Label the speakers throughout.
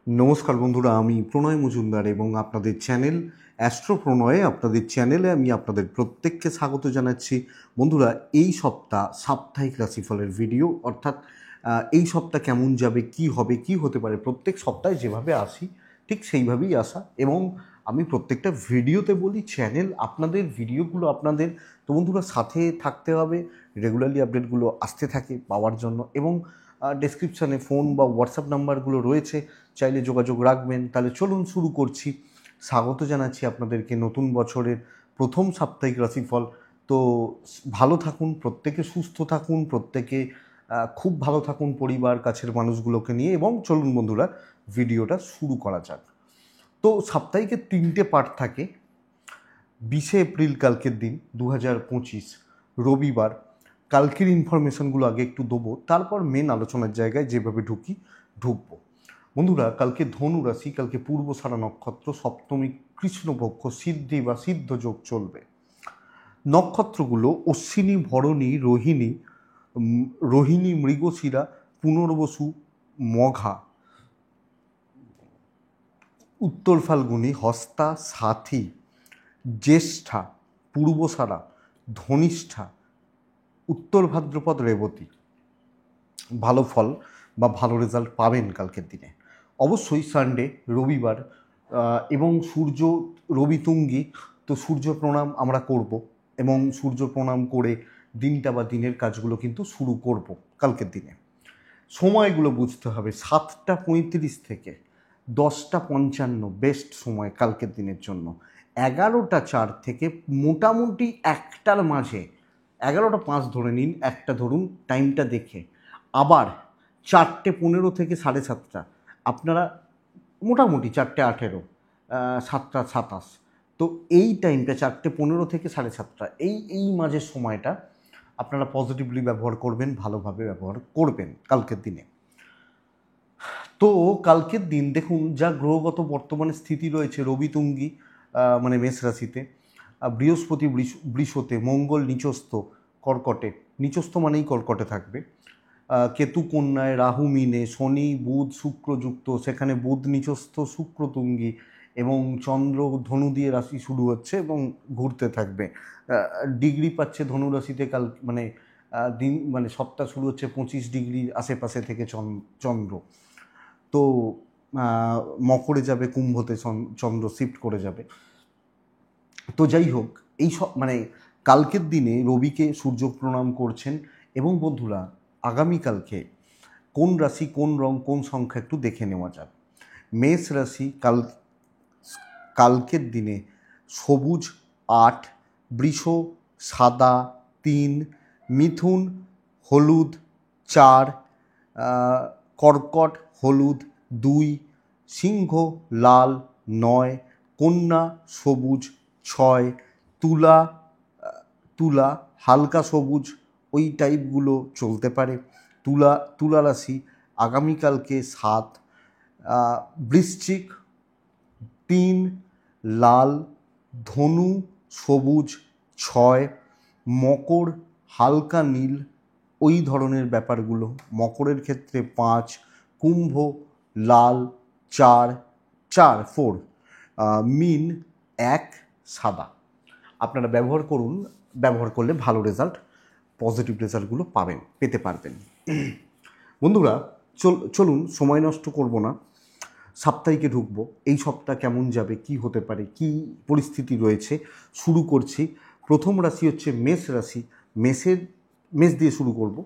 Speaker 1: নমস্কার বন্ধুরা, আমি প্রণয় মজুমদার এবং আপনাদের চ্যানেল অ্যাস্ট্রো প্রণয়ে আমি আপনাদের প্রত্যেককে স্বাগত জানাচ্ছি। বন্ধুরা, এই সপ্তাহ সাপ্তাহিক রাশিফলের ভিডিও, অর্থাৎ এই সপ্তাহ কেমন যাবে, কি হবে, কি হতে পারে, প্রত্যেক সপ্তাহে যেভাবে আসি ঠিক সেইভাবেই আসা। এবং আমি প্রত্যেকটা ভিডিওতে বলি চ্যানেল আপনাদের, ভিডিওগুলো আপনাদের। তো বন্ধুরা, সাথে থাকতে হবে, রেগুলারলি আপডেটগুলো আসতে থাকে পাওয়ার জন্য। এবং ডেসক্রিপশানে ফোন বা হোয়াটসঅ্যাপ নাম্বারগুলো রয়েছে, চাইলে যোগাযোগ রাখবেন। তাহলে চলুন শুরু করছি। স্বাগত জানাচ্ছি আপনাদেরকে নতুন বছরের প্রথম সাপ্তাহিক রাশিফল। তো ভালো থাকুন, প্রত্যেকে সুস্থ থাকুন, প্রত্যেকে খুব ভালো থাকুন পরিবার কাছের মানুষগুলোকে নিয়ে। এবং চলুন বন্ধুরা, ভিডিওটা শুরু করা যাক। তো সাপ্তাহিকের 3টে পার্ট থাকে। 20শে এপ্রিল কালকের দিন 2025 রবিবার। কালকের ইনফরমেশনগুলো আগে একটু দেবো, তারপর মেন আলোচনার জায়গায় যেভাবে ঢুকবো। বন্ধুরা, কালকে ধনু রাশি, কালকে পূর্বসারা নক্ষত্র, সপ্তমী কৃষ্ণপক্ষ, সিদ্ধি বা সিদ্ধ যোগ চলবে। নক্ষত্রগুলো অশ্বিনী, ভরণী, রোহিণী, মৃগশিরা, পুনর্বসু, মঘা, উত্তর ফাল্গুনী, হস্তা, সাথী, জ্যেষ্ঠা, পূর্বসারা, ধনিষ্ঠা, উত্তর ভাদ্রপদ, রেবতী। ভালো ফল বা ভালো রেজাল্ট পাবেন কালকের দিনে। অবশ্যই সানডে, রবিবার, এবং সূর্য রবি তুঙ্গি, তো সূর্য প্রণাম আমরা করব এবং সূর্য প্রণাম করে দিনটা বা দিনের কাজগুলো কিন্তু শুরু করব কালকের দিনে। সময়গুলো বুঝতে হবে, 7টা 35 থেকে 10টা 55 বেস্ট সময় কালকের দিনের জন্য। 11টা 4 থেকে মোটামুটি 1টার মাঝে, 11টা 5 ধরে নিন, একটা ধরুন টাইমটা দেখে। আবার 4টে 15 থেকে 7:30, আপনারা মোটামুটি 4টে 18, 7টা 27। তো এই টাইমটা 4টে 15 থেকে 7:30, এই মাঝের সময়টা আপনারা পজিটিভলি ব্যবহার করবেন, ভালোভাবে ব্যবহার করবেন কালকের দিনে। তো কালকের দিন দেখুন, যা গ্রহগত বর্তমানে স্থিতি রয়েছে, রবি তুঙ্গি মানে মেষ রাশিতে, বৃহস্পতি বৃষতে, মঙ্গল নিচস্থ কর্কটে, নিচস্থ মানেই কর্কটে থাকবে, কেতু কন্যায়, রাহু মিনে, শনি বুধ শুক্র যুক্ত, সেখানে বুধ নিচস্থ, শুক্র তুঙ্গি, এবং চন্দ্র ধনু দিয়ে রাশি শুরু হচ্ছে এবং ঘুরতে থাকবে। ডিগ্রি পাচ্ছে ধনু রাশিতে কাল, মানে দিন, মানে সপ্তাহ শুরু হচ্ছে 25 ডিগ্রির আশেপাশে থেকে চন্দ্র। তো মকরে যাবে, কুম্ভতে চন্দ্র শিফট করে যাবে। তো যাই হোক, এই সব মানে কালকের দিনে রবিকে সূর্য প্রণাম করছেন। এবং বন্ধুরা, আগামীকালকে কোন রাশি, কোন রং, কোন সংখ্যা একটু দেখে নেওয়া যাক। মেষ রাশি কালকের দিনে সবুজ 8, বৃষ সাদা 3, মিথুন হলুদ 4, কর্কট হলুদ 2, সিংহ লাল 9, কন্যা সবুজ 6, তুলা হালকা সবুজ, ওই টাইপগুলো চলতে পারে। তুলা রাশি আগামীকালকে 7, বৃশ্চিক 3, লাল, ধনু সবুজ 6, মকর হালকা নীল, ওই ধরনের ব্যাপারগুলো। মকরের ক্ষেত্রে 5, কুম্ভ লাল 4, মিন 1, সাদা। আপনারা ব্যবহার করলে ভালো রেজাল্ট, পজিটিভ রেজাল্টগুলো পেতে পারবেন। বন্ধুরা, চলুন সময় নষ্ট করব না, সাপ্তাহিকে ঢুকবো। এই সপ্তাহ কেমন যাবে, কি হতে পারে, কি পরিস্থিতি রয়েছে, শুরু করছি। প্রথম রাশি হচ্ছে মেষ রাশি। মেষ দিয়ে শুরু করব।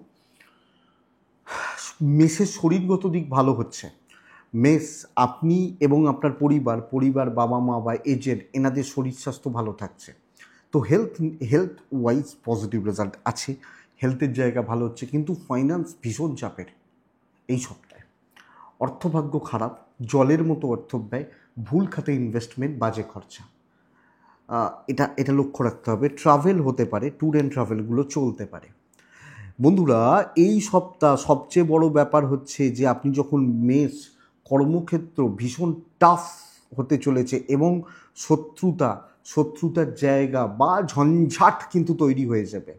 Speaker 1: মেষের শরীরগত দিক ভালো হচ্ছে। মেষ, আপনি এবং আপনার পরিবার, বাবা মা বা এজেড, এনাদের শরীর স্বাস্থ্য ভালো থাকছে। তো হেলথ ওয়াইজ পজিটিভ রেজাল্ট আছে, হেলথের জায়গা ভালো হচ্ছে। কিন্তু ফাইন্যান্স ভীষণ চাপের এই সপ্তাহে। অর্থভাগ্য খারাপ, জলের মতো অর্থ ব্যয়, ভুল খাতে ইনভেস্টমেন্ট, বাজে খরচা, এটা লক্ষ্য রাখতে হবে। ট্রাভেল হতে পারে, ট্যুর অ্যান্ড ট্রাভেলগুলো চলতে পারে। বন্ধুরা, এই সপ্তাহ সবচেয়ে বড় ব্যাপার হচ্ছে যে আপনি যখন কর্মক্ষেত্র ভীষণ টাফ হতে চলেছে এবং শত্রুতার জায়গা বা ঝঞ্ঝাট কিন্তু তৈরি হয়ে যাবে।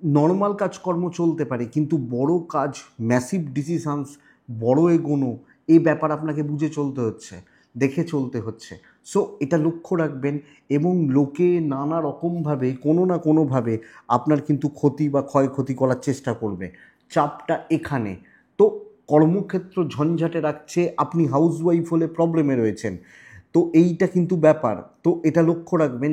Speaker 1: নর্মাল কাজকর্ম চলতে পারে, কিন্তু বড় কাজ, ম্যাসিভ ডিসিশনস, বড় এগোনো, এই ব্যাপার আপনাকে বুঝে চলতে হচ্ছে, দেখে চলতে হচ্ছে। সো এটা লক্ষ্য রাখবেন, এবং লোকে নানা রকমভাবে কোনো না কোনোভাবে আপনার কিন্তু ক্ষতি বা ক্ষয়ক্ষতি করার চেষ্টা করবে। চাপটা এখানে। তো কর্মক্ষেত্র ঝঞ্ঝাটে রাখছে, আপনি হাউসওয়াইফ হলে প্রবলেমে রয়েছেন, তো এইটা কিন্তু ব্যাপার। তো এটা লক্ষ্য রাখবেন।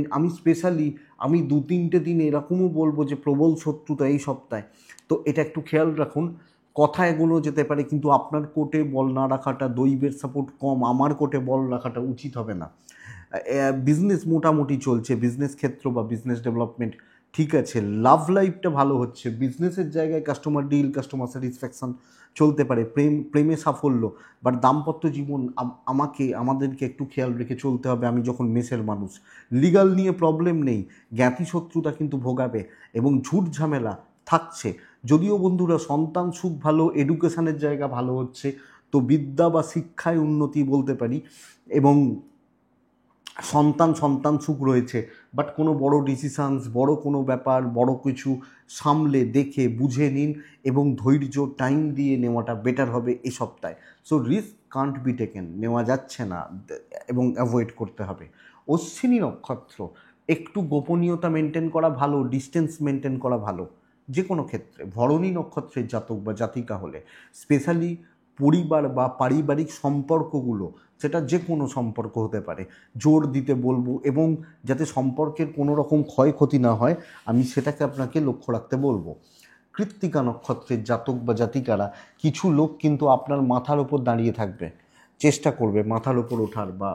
Speaker 1: আমি 2-3টে দিন এরকমও বলবো যে প্রবল শত্রুতা এই সপ্তাহে, তো এটা একটু খেয়াল রাখুন। কথা এগোনো যেতে পারে, কিন্তু আপনার কোর্টে বল না রাখাটা, দৈবের সাপোর্ট কম, আমার কোর্টে বল রাখাটা উচিত হবে না। বিজনেস মোটামুটি চলছে, বিজনেস ক্ষেত্র বা বিজনেস ডেভেলপমেন্ট ঠিক আছে। লাভ লাইফটা ভালো হচ্ছে, বিজনেসের জায়গায় কাস্টমার ডিল, কাস্টমার স্যাটিসফ্যাকশন চলতে পারে, প্রেমে সাফল্য। বাট দাম্পত্য জীবন আমাদেরকে একটু খেয়াল রেখে চলতে হবে। আমি যখন মেসের মানুষ, লিগাল নিয়ে প্রবলেম নেই, জ্ঞাতি শত্রুতা কিন্তু ভোগাবে এবং ঝুট ঝামেলা থাকছে। যদিও বন্ধুরা সন্তান সুখ ভালো, এডুকেশনের জায়গা ভালো হচ্ছে, তো বিদ্যা বা শিক্ষায় উন্নতি বলতে পারি, এবং সন্তান সুখ রয়েছে। বাট কোনো বড় ডিসিশানস, বড় কোনো ব্যাপার, বড় কিছু সামলে দেখে বুঝে নিন, এবং ধৈর্য টাইম দিয়ে নেওয়াটা বেটার হবে এই সপ্তাহে। So risk can't be taken, নেওয়া যাচ্ছে না এবং অ্যাভয়েড করতে হবে। অশ্বিনী নক্ষত্র, একটু গোপনীয়তা মেনটেন করা ভালো, ডিস্টেন্স মেনটেন করা ভালো যে কোনো ক্ষেত্রে। ভরণী নক্ষত্রের জাতক বা জাতিকা হলে স্পেশালি পরিবার বা পারিবারিক সম্পর্কগুলো, সেটা যে কোনো সম্পর্ক হতে পারে, জোর দিতে বলবো, এবং যাতে সম্পর্কের কোনো রকম ক্ষয়ক্ষতি না হয় আমি সেটাকে আপনাকে লক্ষ্য রাখতে বলবো। কৃত্তিকা নক্ষত্রের জাতক বা জাতিকারা, কিছু লোক কিন্তু আপনার মাথার ওপর দাঁড়িয়ে থাকবে, চেষ্টা করবে মাথার ওপর ওঠার বা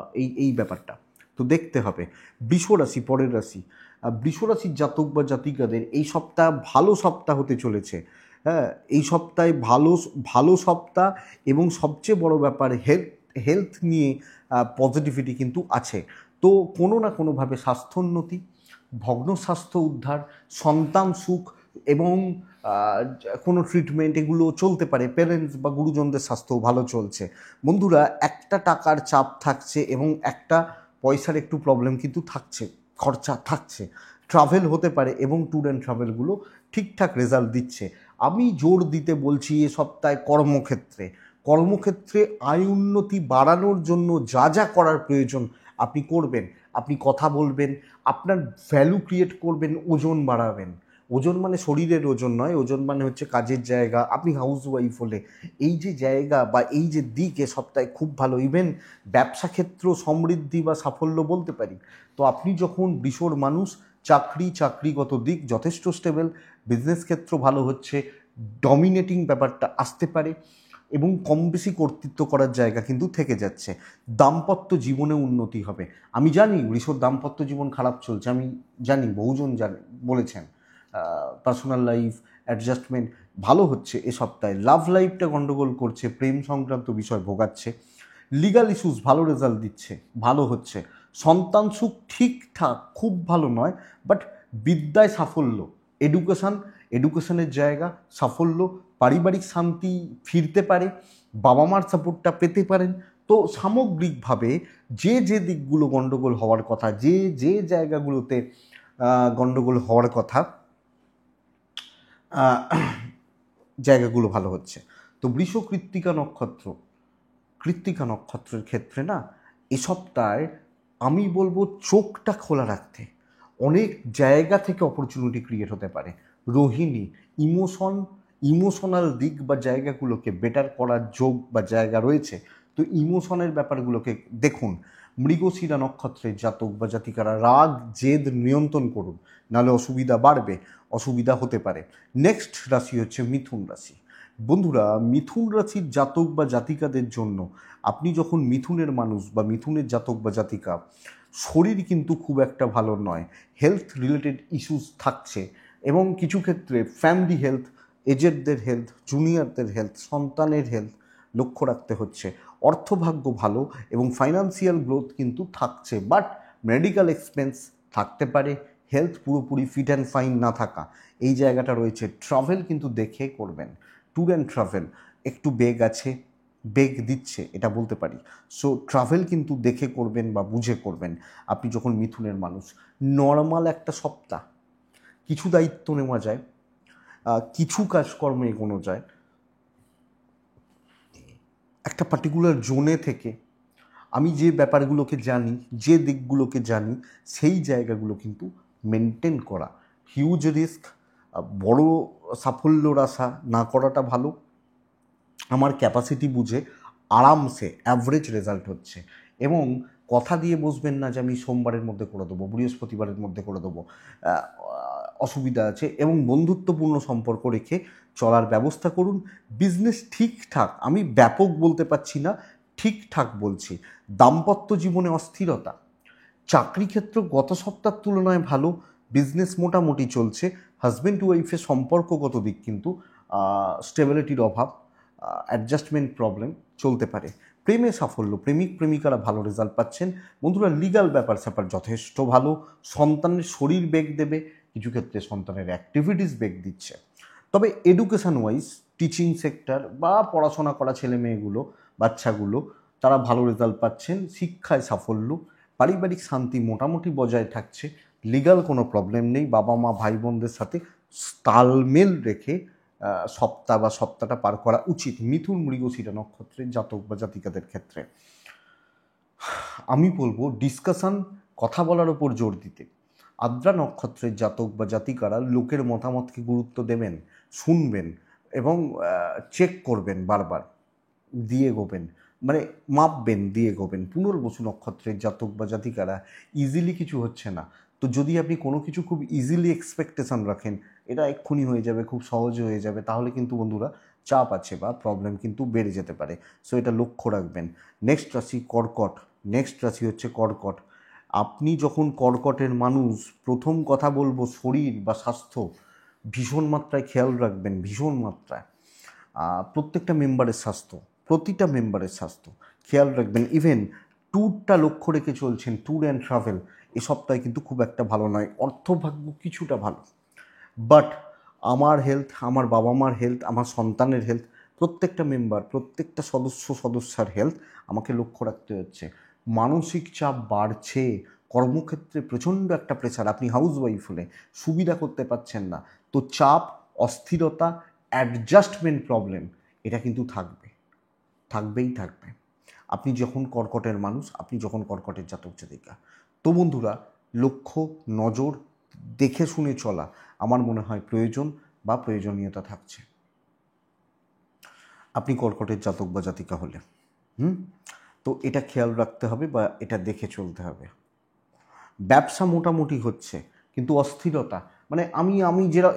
Speaker 1: এই ব্যাপারটা, তো দেখতে হবে। বৃষরাশি, পরের রাশি, বৃষরাশির জাতক বা জাতিকাদের এই সপ্তাহ ভালো সপ্তাহ হতে চলেছে। হ্যাঁ, এই সপ্তাহে ভালো ভালো সপ্তাহ, এবং সবচেয়ে বড় ব্যাপার হেলথ নিয়ে পজিটিভিটি কিন্তু আছে। তো কোনো না কোনোভাবে স্বাস্থ্যোন্নতি, ভগ্ন স্বাস্থ্য উদ্ধার, সন্তান সুখ, এবং কোনো ট্রিটমেন্ট এগুলো চলতে পারে। প্যারেন্টস বা গুরুজনদের স্বাস্থ্যও ভালো চলছে। বন্ধুরা, একটা টাকার চাপ থাকছে এবং একটা পয়সার একটু প্রবলেম কিন্তু থাকছে, খরচা থাকছে। ট্রাভেল হতে পারে, এবং ট্যুর অ্যান্ড ট্রাভেলগুলো ঠিকঠাক রেজাল্ট দিচ্ছে। আমি জোর দিতে বলছি এ সপ্তাহে কর্মক্ষেত্রে আয় উন্নতি বাড়ানোর জন্য যা যা করার প্রয়োজন আপনি করবেন। আপনি কথা বলবেন, আপনার ভ্যালু ক্রিয়েট করবেন, ওজন বাড়াবেন। ওজন মানে শরীরের ওজন নয়, ওজন মানে হচ্ছে কাজের জায়গা। আপনি হাউসওয়াইফ হলে এই যে জায়গা বা এই যে দিক এ সপ্তাহে খুব ভালো। ইভেন ব্যবসা ক্ষেত্র সমৃদ্ধি বা সাফল্য বলতে পারি। তো আপনি যখন বৃষর মানুষ, চাকরিগত দিক যথেষ্ট স্টেবল, বিজনেস ক্ষেত্র ভালো হচ্ছে, ডমিনেটিং ব্যাপারটা আসতে পারে, এবং কম বেশি কর্তৃত্ব করার জায়গা কিন্তু থেকে যাচ্ছে। দাম্পত্য জীবনে উন্নতি হবে। আমি জানি বৃষর দাম্পত্য জীবন খারাপ চলছে, আমি জানি, বহুজন বলেছেন। পার্সোনাল লাইফ অ্যাডজাস্টমেন্ট ভালো হচ্ছে এ সপ্তাহে, লাভ লাইফটা গন্ডগোল করছে, প্রেম সংক্রান্ত বিষয় ভোগাচ্ছে। লিগাল ইস্যুস ভালো রেজাল্ট দিচ্ছে, ভালো হচ্ছে। সন্তান সুখ ঠিকঠাক, খুব ভালো নয়, বাট বিদ্যায় সাফল্য, এডুকেশনের জায়গা সাফল্য, পারিবারিক শান্তি ফিরতে পারে, বাবা মার সাপোর্টটা পেতে পারেন। তো সামগ্রিকভাবে যে দিকগুলো গণ্ডগোল হওয়ার কথা, যে জায়গাগুলোতে গণ্ডগোল হওয়ার কথা, জায়গাগুলো ভালো হচ্ছে। তো কৃত্তিকা নক্ষত্রের ক্ষেত্রে না, এ সপ্তাহে আমি বলবো চোখটা খোলা রাখতে। অনেক জায়গা থেকে অপরচুনিটি ক্রিয়েট হতে পারে। রোহিণী, ইমোশনাল দিক বা জায়গাগুলোকে বেটার করার যোগ বা জায়গা রয়েছে। তো ইমোশনের ব্যাপারগুলোকে দেখুন। মৃগশিরা নক্ষত্রের জাতক বা জাতিকারা রাগ জেদ নিয়ন্ত্রণ করুন, নাহলে অসুবিধা হতে পারে। নেক্সট রাশি হচ্ছে মিথুন রাশি। বন্ধুরা, মিথুন রাশির জাতক বা জাতিকাদের জন্য, আপনি যখন মিথুনের মানুষ বা মিথুনের জাতক বা জাতিকা, শরীর কিন্তু খুব একটা ভালো নয়, হেলথ রিলেটেড ইস্যুস থাকছে, এবং কিছু ক্ষেত্রে ফ্যামিলি হেলথ, এজেডদের হেলথ, জুনিয়রদের হেলথ, সন্তানের হেলথ লক্ষ্য রাখতে হচ্ছে। অর্থভাগ্য ভালো এবং ফাইন্যান্সিয়াল গ্রোথ কিন্তু থাকছে, বাট মেডিকেল এক্সপেন্স থাকতে পারে, হেলথ পুরোপুরি ফিট অ্যান্ড ফাইন না থাকা, এই জায়গাটা রয়েছে। ট্রাভেল কিন্তু দেখে করবেন, ট্যুর অ্যান্ড ট্রাভেল একটু বেগ দিচ্ছে এটা বলতে পারি। সো ট্রাভেল কিন্তু দেখে করবেন বা বুঝে করবেন আপনি যখন মিথুনের মানুষ। নর্মাল একটা সপ্তাহ, কিছু দায়িত্ব নেওয়া যায়, কিছু কাজকর্মে এগোনো যায়, একটা পার্টিকুলার জোনে থেকে আমি যে ব্যাপারগুলোকে জানি, যে দিকগুলোকে জানি, সেই জায়গাগুলো কিন্তু মেনটেন করা। হিউজ রিস্ক, বড় সাফল্যর আশা না করাটা ভালো। আমার ক্যাপাসিটি বুঝে আরামসে অ্যাভারেজ রেজাল্ট হচ্ছে। এবং কথা দিয়ে বসবেন না যে আমি সোমবারের মধ্যে করে দেবো, বৃহস্পতিবারের মধ্যে করে দেবো, অসুবিধা আছে। এবং বন্ধুত্বপূর্ণ সম্পর্ক রেখে চলার ব্যবস্থা করুন। বিজনেস ঠিকঠাক, আমি ব্যাপক বলতে পারছি না, ঠিকঠাক বলছি। দাম্পত্য জীবনে অস্থিরতা, চাকরি ক্ষেত্র গত সপ্তাহের তুলনায় ভালো, বিজনেস মোটামুটি চলছে। হাজব্যান্ড ওয়াইফের সম্পর্কগত দিক কিন্তু স্টেবিলিটির অভাব, অ্যাডজাস্টমেন্ট প্রবলেম চলতে পারে। প্রেমে সাফল্য, প্রেমিক প্রেমিকারা ভালো রেজাল্ট পাচ্ছেন। বন্ধুরা, লিগ্যাল ব্যাপার স্যাপার যথেষ্ট ভালো। সন্তানের শরীর বেগ দেবে, কিছু ক্ষেত্রে সন্তানের অ্যাক্টিভিটিস বেগ দিচ্ছে। তবে এডুকেশন ওয়াইজ, টিচিং সেক্টর বা পড়াশোনা করা ছেলে মেয়েগুলো, বাচ্চাগুলো, তারা ভালো রেজাল্ট পাচ্ছেন। শিক্ষায় সাফল্য, পারিবারিক শান্তি মোটামুটি বজায় থাকছে। লিগ্যাল কোনো প্রবলেম নেই। বাবা মা ভাই বোনদের সাথে তালমেল রেখে সপ্তাহটা পার করা উচিত মিথুন মৃগশিরা নক্ষত্রের জাতক বা জাতিকাদের ক্ষেত্রে। আমি বলবো ডিসকাশন, কথা বলার ওপর জোর দিতে। আদ্রা নক্ষত্রের জাতক বা জাতিকারা লোকের মতামতকে গুরুত্ব দেবেন, শুনবেন এবং চেক করবেন, বারবার দিয়ে গোবেন, মানে মাপবেন, দিয়ে গোবেন। পুনর্বসু নক্ষত্রের জাতক বা জাতিকারা ইজিলি কিছু হচ্ছে না, তো যদি আপনি কোনো কিছু খুব ইজিলি এক্সপেকটেশন রাখেন এটা এক্ষুনি হয়ে যাবে, খুব সহজে হয়ে যাবে, তাহলে কিন্তু বন্ধুরা চাপ আছে বা প্রবলেম কিন্তু বেড়ে যেতে পারে। সো এটা লক্ষ্য রাখবেন। নেক্সট রাশি কর্কট। নেক্সট রাশি হচ্ছে কর্কট। আপনি যখন কর্কটের মানুষ, প্রথম কথা বলবো শরীর বা স্বাস্থ্য ভীষণ মাত্রায় খেয়াল রাখবেন, ভীষণ মাত্রায়। প্রত্যেকটা মেম্বারের স্বাস্থ্য, প্রতিটা মেম্বারের স্বাস্থ্য খেয়াল রাখবেন। ইভেন ট্যুরটা লক্ষ্য রেখে চলছেন, ট্যুর অ্যান্ড ট্রাভেল এ সপ্তাহে কিন্তু খুব একটা ভালো নয়। অর্থভাগ্য কিছুটা ভালো, বাট আমার হেলথ, আমার বাবা মার হেলথ, আমার সন্তানের হেলথ, প্রত্যেকটা মেম্বার, প্রত্যেকটা সদস্যার হেলথ আমাকে লক্ষ্য রাখতে হচ্ছে। মানসিক চাপ বাড়ছে, কর্মক্ষেত্রে প্রচণ্ড একটা প্রেশার। আপনি হাউস ওয়াইফ হলে সুবিধা করতে পারছেন না, তো চাপ, অস্থিরতা, অ্যাডজাস্টমেন্ট প্রবলেম এটা কিন্তু থাকবে, থাকবেই থাকবে। আপনি যখন কর্কটের মানুষ, আপনি যখন কর্কটের জাতক জাতিকা, তো বন্ধুরা লক্ষ্য, নজর, দেখে শুনে চলা আমার মনে হয় প্রয়োজন বা প্রয়োজনীয়তা থাকছে আপনি কর্কটের জাতক বা জাতিকা হলে। তো এটা খেয়াল রাখতে হবে বা এটা দেখে চলতে হবে। ব্যবসা মোটামুটি হচ্ছে, কিন্তু অস্থিরতা, মানে আমি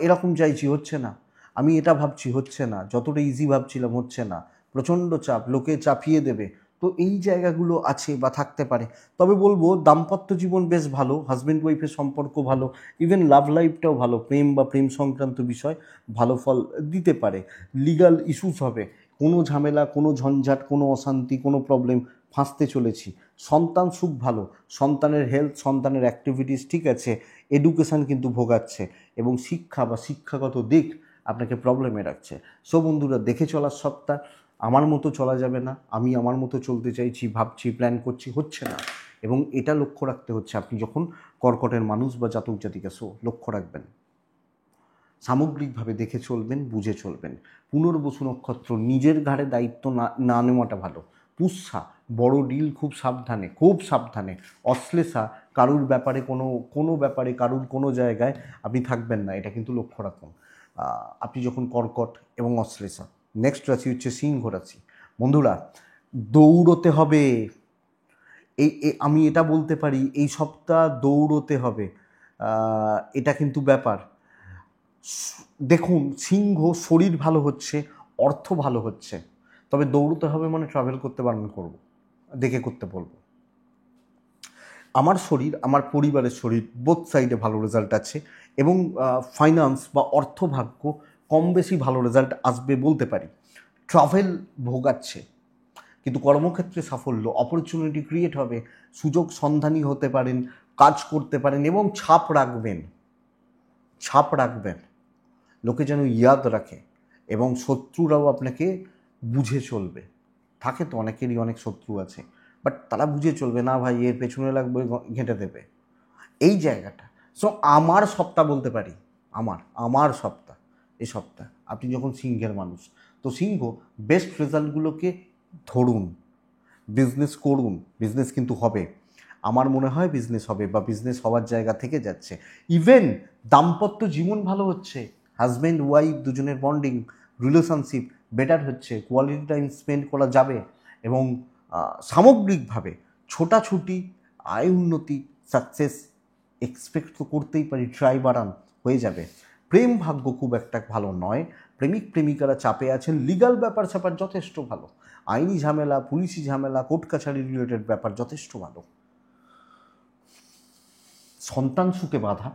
Speaker 1: এরকম চাইছি হচ্ছে না, আমি এটা ভাবছি হচ্ছে না, যতটা ইজি ভাবছিলাম হচ্ছে না, প্রচণ্ড চাপ, লোকে চাপিয়ে দেবে। তো এই জায়গাগুলো আছে বা থাকতে পারে। তবে বলবো দাম্পত্য জীবন বেশ ভালো, হাজব্যান্ড ওয়াইফের সম্পর্ক ভালো, ইভেন লাভ লাইফটাও ভালো, প্রেম বা প্রেম সংক্রান্ত বিষয় ভালো ফল দিতে পারে। লিগাল ইস্যুস হবে, কোনো ঝামেলা, কোনো ঝঞ্ঝাট, কোনো অশান্তি, কোনো প্রবলেম ফাঁসতে চলেছি। সন্তান সুখ ভালো, সন্তানের হেলথ, সন্তানের অ্যাক্টিভিটিস ঠিক আছে। এডুকেশান কিন্তু ভোগাচ্ছে এবং শিক্ষা বা শিক্ষাগত দিক আপনাকে প্রবলেমে রাখছে। সো বন্ধুরা, দেখে চলার সপ্তাহ। আমার মতো চলা যাবে না, আমি আমার মতো চলতে চাইছি, ভাবছি, প্ল্যান করছি, হচ্ছে না। এবং এটা লক্ষ্য রাখতে হচ্ছে আপনি যখন কর্কটের মানুষ বা জাতক জাতিকা, সো লক্ষ্য রাখবেন, সামগ্রিকভাবে দেখে চলবেন, বুঝে চলবেন। পুনর্বসু নক্ষত্র, নিজের ঘাড়ে দায়িত্ব না নেওয়াটা ভালো। পুষ্যা, বড় ডিল খুব সাবধানে, খুব সাবধানে। অশ্লেষা, কারুর ব্যাপারে কোনো ব্যাপারে কারুর কোনো জায়গায় আপনি থাকবেন না, এটা কিন্তু লক্ষ্য রাখুন আপনি যখন কর্কট এবং অশ্লেষা। নেক্সট রাশি হচ্ছে সিংহ রাশি। বন্ধুরা, দৌড়তে হবে। আমি এটা বলতে পারি, এই সপ্তাহ দৌড়তে হবে, এটা কিন্তু ব্যাপার। দেখুন, সিংহ শরীর ভালো হচ্ছে, অর্থ ভালো হচ্ছে, তবে দৌড়তে হবে মানে ট্রাভেল করতে বারণ করব, দেখে করতে বলবো। আমার শরীর, আমার পরিবারের শরীর বোথ সাইডে ভালো রেজাল্ট আছে এবং ফাইন্যান্স বা অর্থভাগ্য কম বেশি ভালো রেজাল্ট আসবে বলতে পারি। ট্রাভেল ভোগাচ্ছে, কিন্তু কর্মক্ষেত্রে সাফল্য, অপরচুনিটি ক্রিয়েট হবে, সুযোগ সন্ধানী হতে পারেন, কাজ করতে পারেন এবং ছাপ রাখবেন, ছাপ রাখবেন, লোকে যেন ইয়াদ রাখে এবং শত্রুরাও আপনাকে বুঝে চলবে। থাকে তো অনেকেরই অনেক শত্রু আছে, বাট তারা বুঝে চলবে না, ভাই এর পেছনে লাগবে, ঘেঁটে দেবে, এই জায়গাটা। সো আমার সপ্তাহ বলতে পারি, আমার সপ্তাহ, এই সপ্তাহ আপনি যখন সিংহের মানুষ, তো সিংহ বেস্ট রেজাল্টগুলোকে ধরুন, বিজনেস করুন, বিজনেস কিন্তু হবে। আমার মনে হয় বিজনেস হবে বা বিজনেস হওয়ার জায়গা থেকে যাচ্ছে। ইভেন দাম্পত্য জীবন ভালো হচ্ছে, হাজব্যান্ড ওয়াইফ দুজনের বন্ডিং রিলেশনশিপ বেটার হচ্ছে, কোয়ালিটি টাইম স্পেন্ড করা যাবে এবং সামগ্রিকভাবে ছোটাছুটি, আয় উন্নতি, সাকসেস এক্সপেক্ট তো করতেই পারি, ট্রাই বাড়ান, হয়ে যাবে। প্রেম ভাগ্য খুব একটা ভালো নয়, প্রেমিক প্রেমিকারা চাপে আছেন, লিগাল ব্যাপার স্যাপার যথেষ্ট ভালো, আইনি ঝামেলা, পুলিশি ঝামেলা, কোর্ট কাছারি রিলেটেড ব্যাপার যথেষ্ট ভালো। সন্তান সুখে বাধা,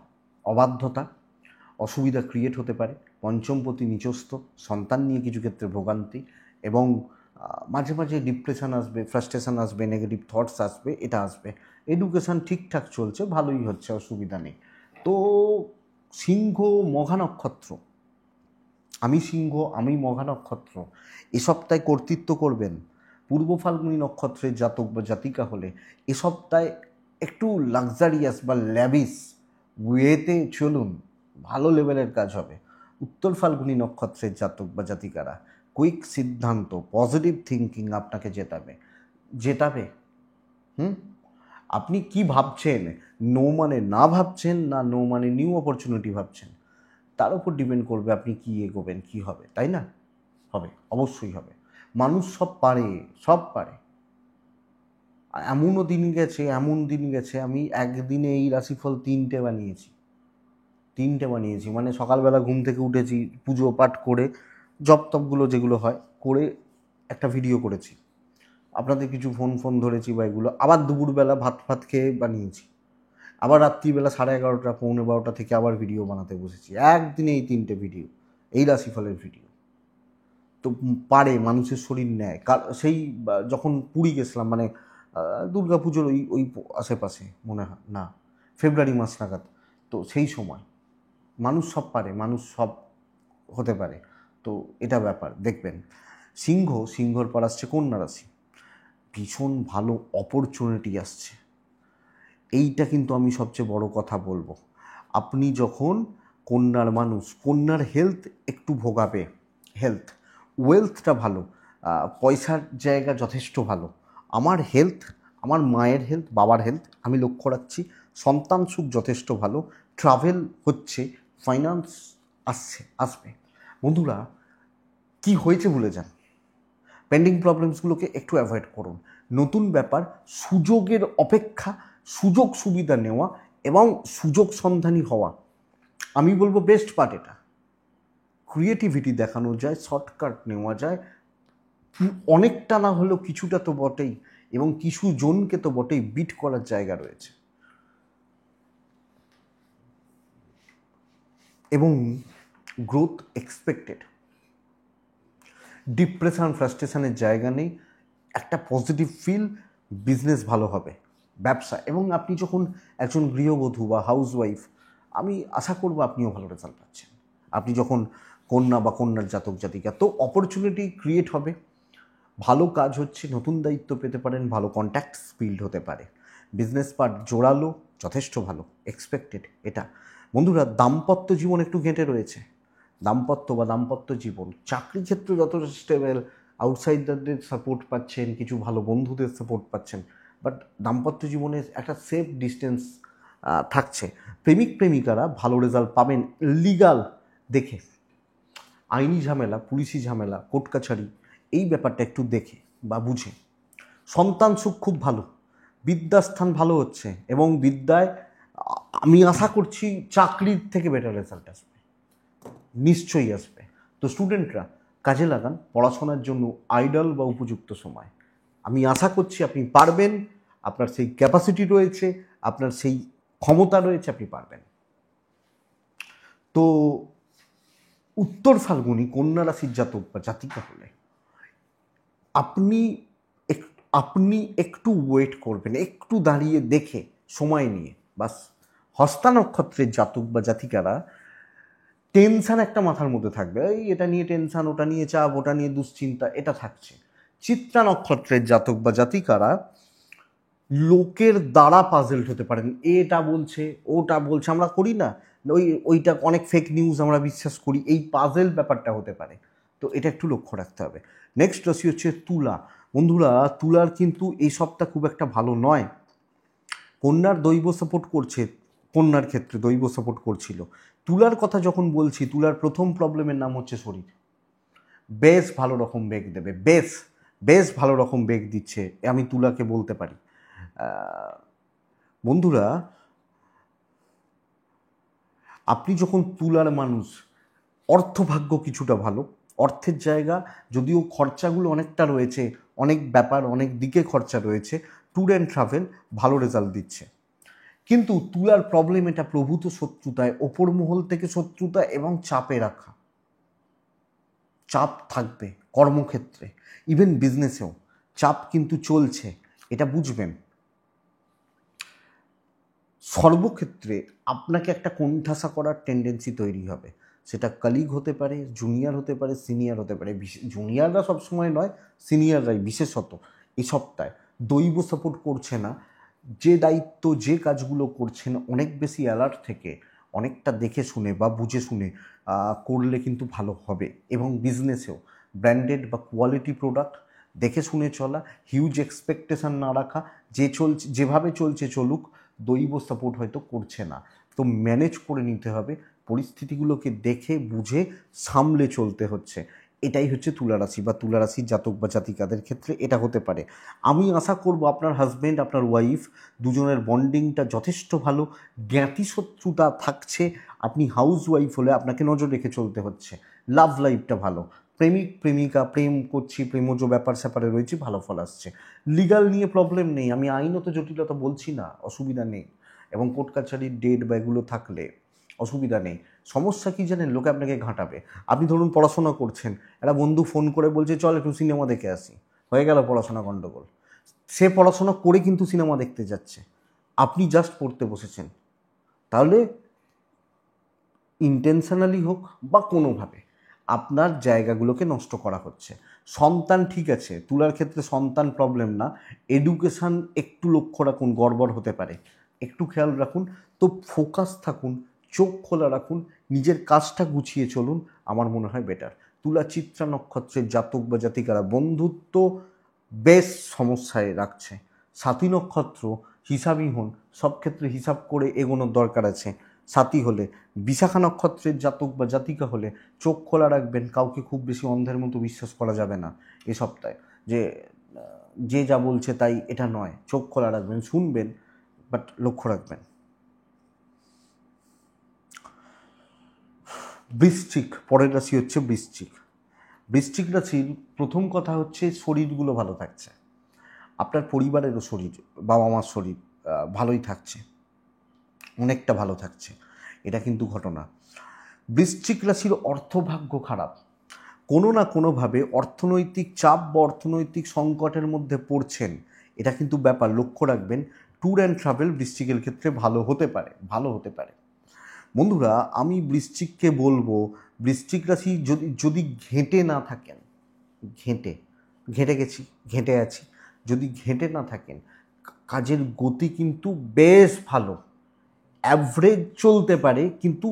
Speaker 1: অবাধ্যতা, অসুবিধা ক্রিয়েট হতে পারে, পঞ্চমপতি নিচস্থ, সন্তান নিয়ে কিছু ক্ষেত্রে ভোগান্তি এবং মাঝে মাঝে ডিপ্রেশন আসবে, ফ্রাস্ট্রেশন আসবে, নেগেটিভ থটস আসবে, এটা আসবে। এডুকেশান ঠিকঠাক চলছে, ভালোই হচ্ছে, অসুবিধা নেই। তো সিংহ মঘা নক্ষত্র, আমি সিংহ, আমি মঘা নক্ষত্র, এ সপ্তাহে কর্তৃত্ব করবেন। পূর্ব ফাল্গুনী নক্ষত্রের জাতক বা জাতিকা হলে এ সপ্তাহে একটু লাক্সারিয়াস বা ল্যাভিস ওয়েতে চলুন, ভালো লেভেলের কাজ হবে। উত্তর ফাল্গুনী নক্ষত্রের জাতক বা জাতিকারা কুইক সিদ্ধান্ত, পজিটিভ থিঙ্কিং আপনাকে জেতাবে জেতাবে। আপনি কি ভাবছেন, নো মানে না ভাবছেন, না নো মানে নিউ অপরচুনিটি ভাবছেন, তার উপর ডিপেন্ড করবে আপনি কি এগোবেন, কি হবে, তাই না? হবে, অবশ্যই হবে। মানুষ সব পারে, সব পারে। এমনও দিন গেছে, এমন দিন গেছে, আমি একদিনে এই রাশিফল তিনটে বানিয়েছি। মানে সকালবেলা ঘুম থেকে উঠেছি, পুজো পাঠ করে, জপ টপগুলো যেগুলো হয় করে একটা ভিডিও করেছি, আপনাদের কিছু ফোন ধরেছি বা এগুলো, আবার দুপুরবেলা ভাত খেয়ে বানিয়েছি, আবার রাত্রিবেলা 11:30 পৌনে 12টা থেকে আবার ভিডিও বানাতে বসেছি। একদিনে এই তিনটে ভিডিও, এই রাশিফলের ভিডিও। তো পারে, মানুষের শরীর নেয়। সেই যখন পুরী গেছিলাম, মানে দুর্গা পুজোর ওই ওই আশেপাশে মনে হয়, না ফেব্রুয়ারি মাস নাগাদ, তো সেই সময় মানুষ সব পারে, মানুষ সব হতে পারে। তো এটা ব্যাপার দেখবেন। সিংহর পর আসছে কন্যা রাশি, ভীষণ ভালো অপরচুনিটি আসছে। এইটা কিন্তু আমি সবচেয়ে বড় কথা বলবো। আপনি যখন কন্যার মানুষ, কন্যার হেলথ একটু ভোগাবে, ওয়েলথটা ভালো, পয়সার জায়গা যথেষ্ট ভালো। আমার হেলথ, আমার মায়ের হেলথ, বাবার হেলথ আমি লক্ষ্য রাখছি, সন্তান সুখ যথেষ্ট ভালো, ট্রাভেল হচ্ছে, ফাইন্যান্স আসবে। বন্ধুরা, কি হয়েছে ভুলে যান, পেন্ডিং প্রবলেমসগুলোকে একটু অ্যাভয়েড করুন। নতুন ব্যাপার, সুযোগের অপেক্ষা, সুযোগ সুবিধা নেওয়া এবং সুযোগ সন্ধানী হওয়া, আমি বলবো বেস্ট পার্ট এটা। ক্রিয়েটিভিটি দেখানো যায়, শর্টকাট নেওয়া যায়, অনেকটা না হলেও কিছুটা তো বটেই, এবং কিছু জনকে তো বটেই বিট করার জায়গা রয়েছে। এবং গ্রোথ এক্সপেক্টেড, ডিপ্রেশন ফ্রাস্ট্রেশনের জায়গা নেই, একটা পজিটিভ ফিল, বিজনেস ভালো হবে, ব্যবসা। এবং আপনি যখন একজন গৃহবধূ বা হাউসওয়াইফ, আমি আশা করব আপনিও ভালো রেজাল্ট পাচ্ছেন। আপনি যখন কন্যা বা কন্যার জাতক জাতিকা, তো অপরচুনিটি ক্রিয়েট হবে, ভালো কাজ হচ্ছে, নতুন দায়িত্ব পেতে পারেন, ভালো কন্ট্যাক্টস বিল্ড হতে পারে, বিজনেস পার্ট জোরালো, যথেষ্ট ভালো, এক্সপেক্টেড এটা। বন্ধুরা, দাম্পত্য জীবন একটু ঘেঁটে রয়েছে, দাম্পত্য জীবন, চাকরি ক্ষেত্র যতটা স্টেবল, আউটসাইডারদের সাপোর্ট পাচ্ছেন, কিছু ভালো বন্ধুদের সাপোর্ট পাচ্ছেন, বাট দাম্পত্য জীবনে একটা সেফ ডিস্টেন্স থাকছে। প্রেমিক প্রেমিকারা ভালো রেজাল্ট পাবেন, লিগাল দেখে, আইনি ঝামেলা, পুলিশি ঝামেলা, কোর্ট কাছারি, এই ব্যাপারটা একটু দেখে বা বুঝে। সন্তান সুখ খুব ভালো, বিদ্যাস্থান ভালো হচ্ছে, এবং বিদ্যায় আমি আশা করছি চাকরির থেকে বেটার রেজাল্ট আসবে, নিশ্চয়ই আসবে। তো স্টুডেন্টরা কাজে লাগান, পড়াশোনার জন্য আইডল বা উপযুক্ত সময়। আমি আশা করছি আপনি পারবেন, আপনার সেই ক্যাপাসিটি রয়েছে, আপনার সেই ক্ষমতা রয়েছে, আপনি পারবেন। তো উত্তর ফাল্গুনী কন্যা রাশির জাতক বা জাতিকা হলে আপনি আপনি একটু ওয়েট করবেন, একটু দাঁড়িয়ে দেখে, সময় নিয়ে, বাস। হস্তা নক্ষত্রের জাতক বা জাতিকারা টেনশান একটা মাথার মধ্যে থাকবে, এই এটা নিয়ে টেনশান, ওটা নিয়ে চাপ, ওটা নিয়ে দুশ্চিন্তা, এটা থাকছে। চিত্রা নক্ষত্রের জাতক বা জাতিকারা লোকের দ্বারা পাজেলড হতে পারেন, এটা বলছে, ওটা বলছে, আমরা করি না ওইটা, অনেক ফেক নিউজ আমরা বিশ্বাস করি, এই পাজেল ব্যাপারটা হতে পারে। তো এটা একটু লক্ষ্য রাখতে হবে। নেক্সট রাশি হচ্ছে তুলা। বন্ধুরা, তুলার কিন্তু এই সপ্তাহ খুব একটা ভালো নয়। কন্যার দৈব সাপোর্ট করছে, কন্যার ক্ষেত্রে দৈব সাপোর্ট করছিল। তুলার কথা যখন বলছি, তুলার প্রথম প্রবলেমের নাম হচ্ছে শরীর। বেশ ভালো রকম বেগ দেবে, বেশ ভালো রকম বেগ দিচ্ছে, আমি তুলাকে বলতে পারি। বন্ধুরা, আপনি যখন তুলার মানুষ, অর্থভাগ্য কিছুটা ভালো, অর্থের জায়গা যদিও খরচাগুলো অনেকটা রয়েছে, অনেক ব্যাপার অনেক দিকে খরচা রয়েছে, ট্যুর অ্যান্ড ট্রাভেল ভালো রেজাল্ট দিচ্ছে। কিন্তু তুলার প্রবলেম এটা প্রভূত শত্রুতায়, ওপর মহল থেকে শত্রুতা এবং চাপে রাখা। চাপ থাকবে কর্মক্ষেত্রে, ইভেন বিজনেসেও চাপ কিন্তু চলছে, এটা বুঝবেন। সর্বক্ষেত্রে আপনাকে একটা কোণঠাসা করার টেন্ডেন্সি তৈরি হবে, সেটা কলিগ হতে পারে, জুনিয়র হতে পারে, সিনিয়র হতে পারে। জুনিয়ররা সবসময় নয়, সিনিয়ররাই বিশেষত এই সপ্তাহে দৈব সাপোর্ট করছে না। যে দায়িত্ব, যে কাজগুলো করছেন অনেক বেশি অ্যালার্ট থেকে অনেকটা দেখে শুনে বা বুঝে শুনে করলে কিন্তু ভালো হবে। এবং বিজনেসেও ব্র্যান্ডেড বা কোয়ালিটি প্রোডাক্ট দেখে শুনে চলা, হিউজ এক্সপেকটেশন না রাখা, যে চলছে যেভাবে চলছে চলুক, দৈব সাপোর্ট হয়তো করছে না, তো ম্যানেজ করে নিতে হবে, পরিস্থিতিগুলোকে দেখে বুঝে সামলে চলতে হচ্ছে। এটাই হচ্ছে তুলারাশি বা তুলারাশির জাতক বা জাতিকাদের ক্ষেত্রে এটা হতে পারে। আমি আশা করব আপনার হাজব্যান্ড, আপনার ওয়াইফ দুজনের বন্ডিংটা যথেষ্ট ভালো। জ্ঞাতি শত্রুতা থাকছে, আপনি হাউস ওয়াইফ হলে আপনাকে নজর রেখে চলতে হচ্ছে। লাভ লাইফটা ভালো, প্রেমিক প্রেমিকা প্রেম করছি, প্রেমজ ব্যাপার স্যাপারে রয়েছে, ভালো ফল আসছে। লিগাল নিয়ে প্রবলেম নেই, আমি আইনত জটিলতা বলছি না, অসুবিধা নেই। এবং কোর্ট কাছারির ডেট বা এগুলো থাকলে অসুবিধা নেই। সমস্যা কী জানেন, লোকে আপনাকে ঘাঁটাবে। আপনি ধরুন পড়াশোনা করছেন, একটা বন্ধু ফোন করে বলছে চল একটু সিনেমা দেখে আসি, হয়ে গেল পড়াশোনা গণ্ডগোল। সে পড়াশোনা করে কিন্তু সিনেমা দেখতে যাচ্ছে, আপনি জাস্ট পড়তে বসেছেন। তাহলে ইন্টেনশনালি হোক বা কোনোভাবে আপনার জায়গাগুলোকে নষ্ট করা হচ্ছে। সন্তান ঠিক আছে, তুলার ক্ষেত্রে সন্তান প্রবলেম না, এডুকেশান একটু লক্ষ্য রাখুন, গড়বড় হতে পারে, একটু খেয়াল রাখুন। তো ফোকাস থাকুন, চোখ খোলা রাখুন, নিজের কাজটা গুছিয়ে চলুন, আমার মনে হয় বেটার। তুলা চিত্রা নক্ষত্রের জাতক বা জাতিকারা বন্ধুত্ব বেশ সমস্যায় রাখছে। সাথী নক্ষত্র হিসাবই হন, সব ক্ষেত্রে হিসাব করে এগোনোর দরকার আছে। সাথী হলে, বিশাখা নক্ষত্রের জাতক বা জাতিকা হলে চোখ খোলা রাখবেন, কাউকে খুব বেশি অন্ধের মতো বিশ্বাস করা যাবে না এ সপ্তাহে। যে যা বলছে তাই এটা নয়, চোখ খোলা রাখবেন, শুনবেন, বাট লক্ষ্য রাখবেন। বৃশ্চিক, পরের রাশি হচ্ছে বৃশ্চিক। বৃশ্চিক রাশির প্রথম কথা হচ্ছে শরীরগুলো ভালো থাকছে, আপনার পরিবারেরও শরীর, বাবা মার শরীর ভালোই থাকছে, অনেকটা ভালো থাকছে, এটা কিন্তু ঘটনা। বৃশ্চিক রাশির অর্থভাগ্য খারাপ, কোনো না কোনোভাবে অর্থনৈতিক চাপ বা অর্থনৈতিক সংকটের মধ্যে পড়ছেন, এটা কিন্তু ব্যাপার, লক্ষ্য রাখবেন। ট্যুর অ্যান্ড ট্রাভেল বৃশ্চিকের ক্ষেত্রে ভালো হতে পারে, ভালো হতে পারে। বন্ধুরা, আমি বৃশ্চিককে বলবো, বৃশ্চিক রাশি যদি যদি ঘেঁটে না থাকেন, ঘেঁটে গেছি, ঘেঁটে আছি, যদি ঘেঁটে না থাকেন, কাজের গতি কিন্তু বেশ ভালো, অ্যাভারেজ চলতে পারে, কিন্তু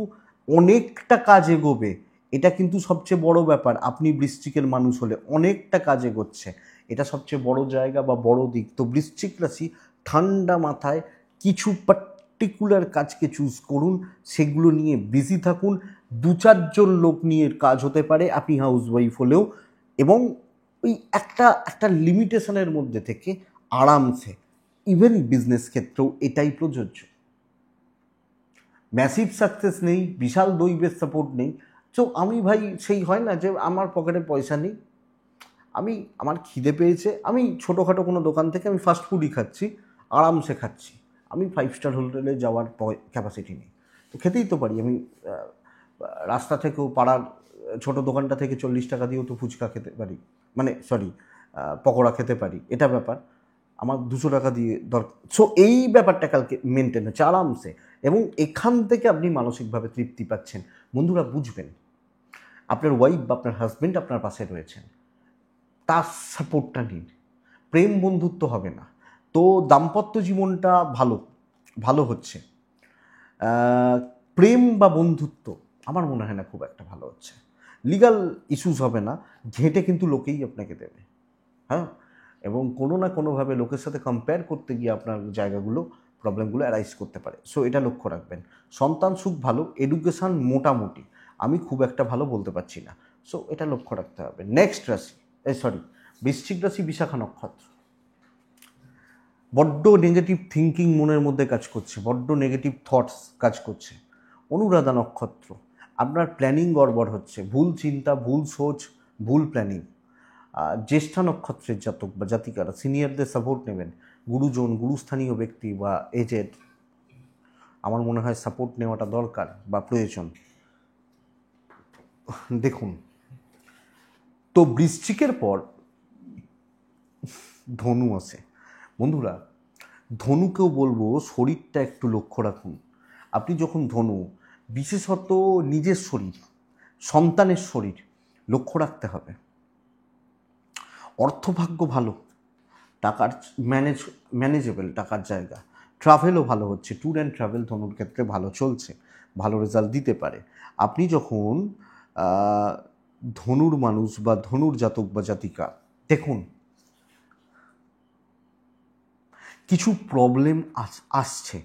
Speaker 1: অনেকটা কাজ এগোবে, এটা কিন্তু সবচেয়ে বড় ব্যাপার। আপনি বৃশ্চিকের মানুষ হলে অনেকটা কাজ এগোচ্ছে, এটা সবচেয়ে বড় জায়গা বা বড় দিক। তো বৃশ্চিক রাশি ঠান্ডা মাথায় কিছু পার্টিকুলার কাজকে চুজ করুন, সেগুলো নিয়ে বিজি থাকুন। দু চারজন লোক নিয়ে কাজ হতে পারে আপনি হাউস ওয়াইফ হলেও, এবং ওই একটা একটা লিমিটেশনের মধ্যে থেকে আরামসে, ইভেন বিজনেস ক্ষেত্রেও এটাই প্রযোজ্য। ম্যাসিভ সাকসেস নেই, বিশাল দৈবের সাপোর্ট নেই, তো আমি ভাই সেই হয় না যে আমার পকেটে পয়সা নেই, আমার খিদে পেয়েছে, আমি ছোটোখাটো কোনো দোকান থেকে আমি ফাস্ট ফুডই খাচ্ছি, আরামসে খাচ্ছি, আমি 5 স্টার হোটেলে যাওয়ার ক্যাপাসিটি নেই, তো খেতেই তো পারি। আমি রাস্তা থেকেও, পাড়ার ছোট দোকানটা থেকে 40 টাকা দিয়েও তো ফুচকা খেতে পারি, মানে সরি, পকোড়া খেতে পারি, এটা ব্যাপার। আমার 200 টাকা দিয়ে দরকার, সো এই ব্যাপারটা কালকে মেনটেন হচ্ছে আরামসে, এবং এখান থেকে আপনি মানসিকভাবে তৃপ্তি পাচ্ছেন। বন্ধুরা বুঝবেন, আপনার ওয়াইফ বা আপনার হাজব্যান্ড আপনার পাশে রয়েছেন, তার সাপোর্টটা নিন। প্রেম বন্ধুত্ব হবে না, তো দাম্পত্য জীবনটা ভালো ভালো হচ্ছে। প্রেম বা বন্ধুত্ব আমার মনে হয় না খুব একটা ভালো হচ্ছে। লিগাল ইস্যুস হবে না, ঘেঁটে কিন্তু লোকেই আপনাকে দেবে। হ্যাঁ, এবং কোনো না কোনোভাবে লোকের সাথে কম্পেয়ার করতে গিয়ে আপনার জায়গাগুলো প্রবলেমগুলো অ্যারাইজ করতে পারে। সো এটা লক্ষ্য রাখবেন। সন্তান সুখ ভালো, এডুকেশান মোটামুটি, আমি খুব একটা ভালো বলতে পারছি না। সো এটা লক্ষ্য রাখতে হবে। নেক্সট রাশি, বৃশ্চিক রাশি, বিশাখা নক্ষত্র। বড্ড নেগেটিভ থিঙ্কিং মনের মধ্যে কাজ করছে, বড্ড নেগেটিভ থটস কাজ করছে। অনুরাধা নক্ষত্র, আপনার প্ল্যানিং গড়বড় হচ্ছে, ভুল চিন্তা, ভুল সোচ, ভুল প্ল্যানিং। জ্যেষ্ঠা নক্ষত্রের জাতক বা জাতিকারা সিনিয়রদের সাপোর্ট নেবেন, গুরুজন, গুরুস্থানীয় ব্যক্তি বা এজেড, আমার মনে হয় সাপোর্ট নেওয়াটা দরকার বা প্রয়োজন। দেখুন, তো বৃশ্চিকের পর ধনু আছে। বন্ধুরা, ধনুকেও বলবো শরীরটা একটু লক্ষ্য রাখুন। আপনি যখন ধনু, বিশেষত নিজের শরীর, সন্তানের শরীর লক্ষ্য রাখতে হবে। অর্থভাগ্য ভালো, টাকার ম্যানেজেবল টাকার জায়গা, ট্রাভেলও ভালো হচ্ছে, ট্যুর অ্যান্ড ট্রাভেল ধনুর ক্ষেত্রে ভালো চলছে, ভালো রেজাল্ট দিতে পারে। আপনি যখন ধনুর মানুষ বা ধনুর জাতক বা জাতিকা, দেখুন কিছু প্রবলেম আসছে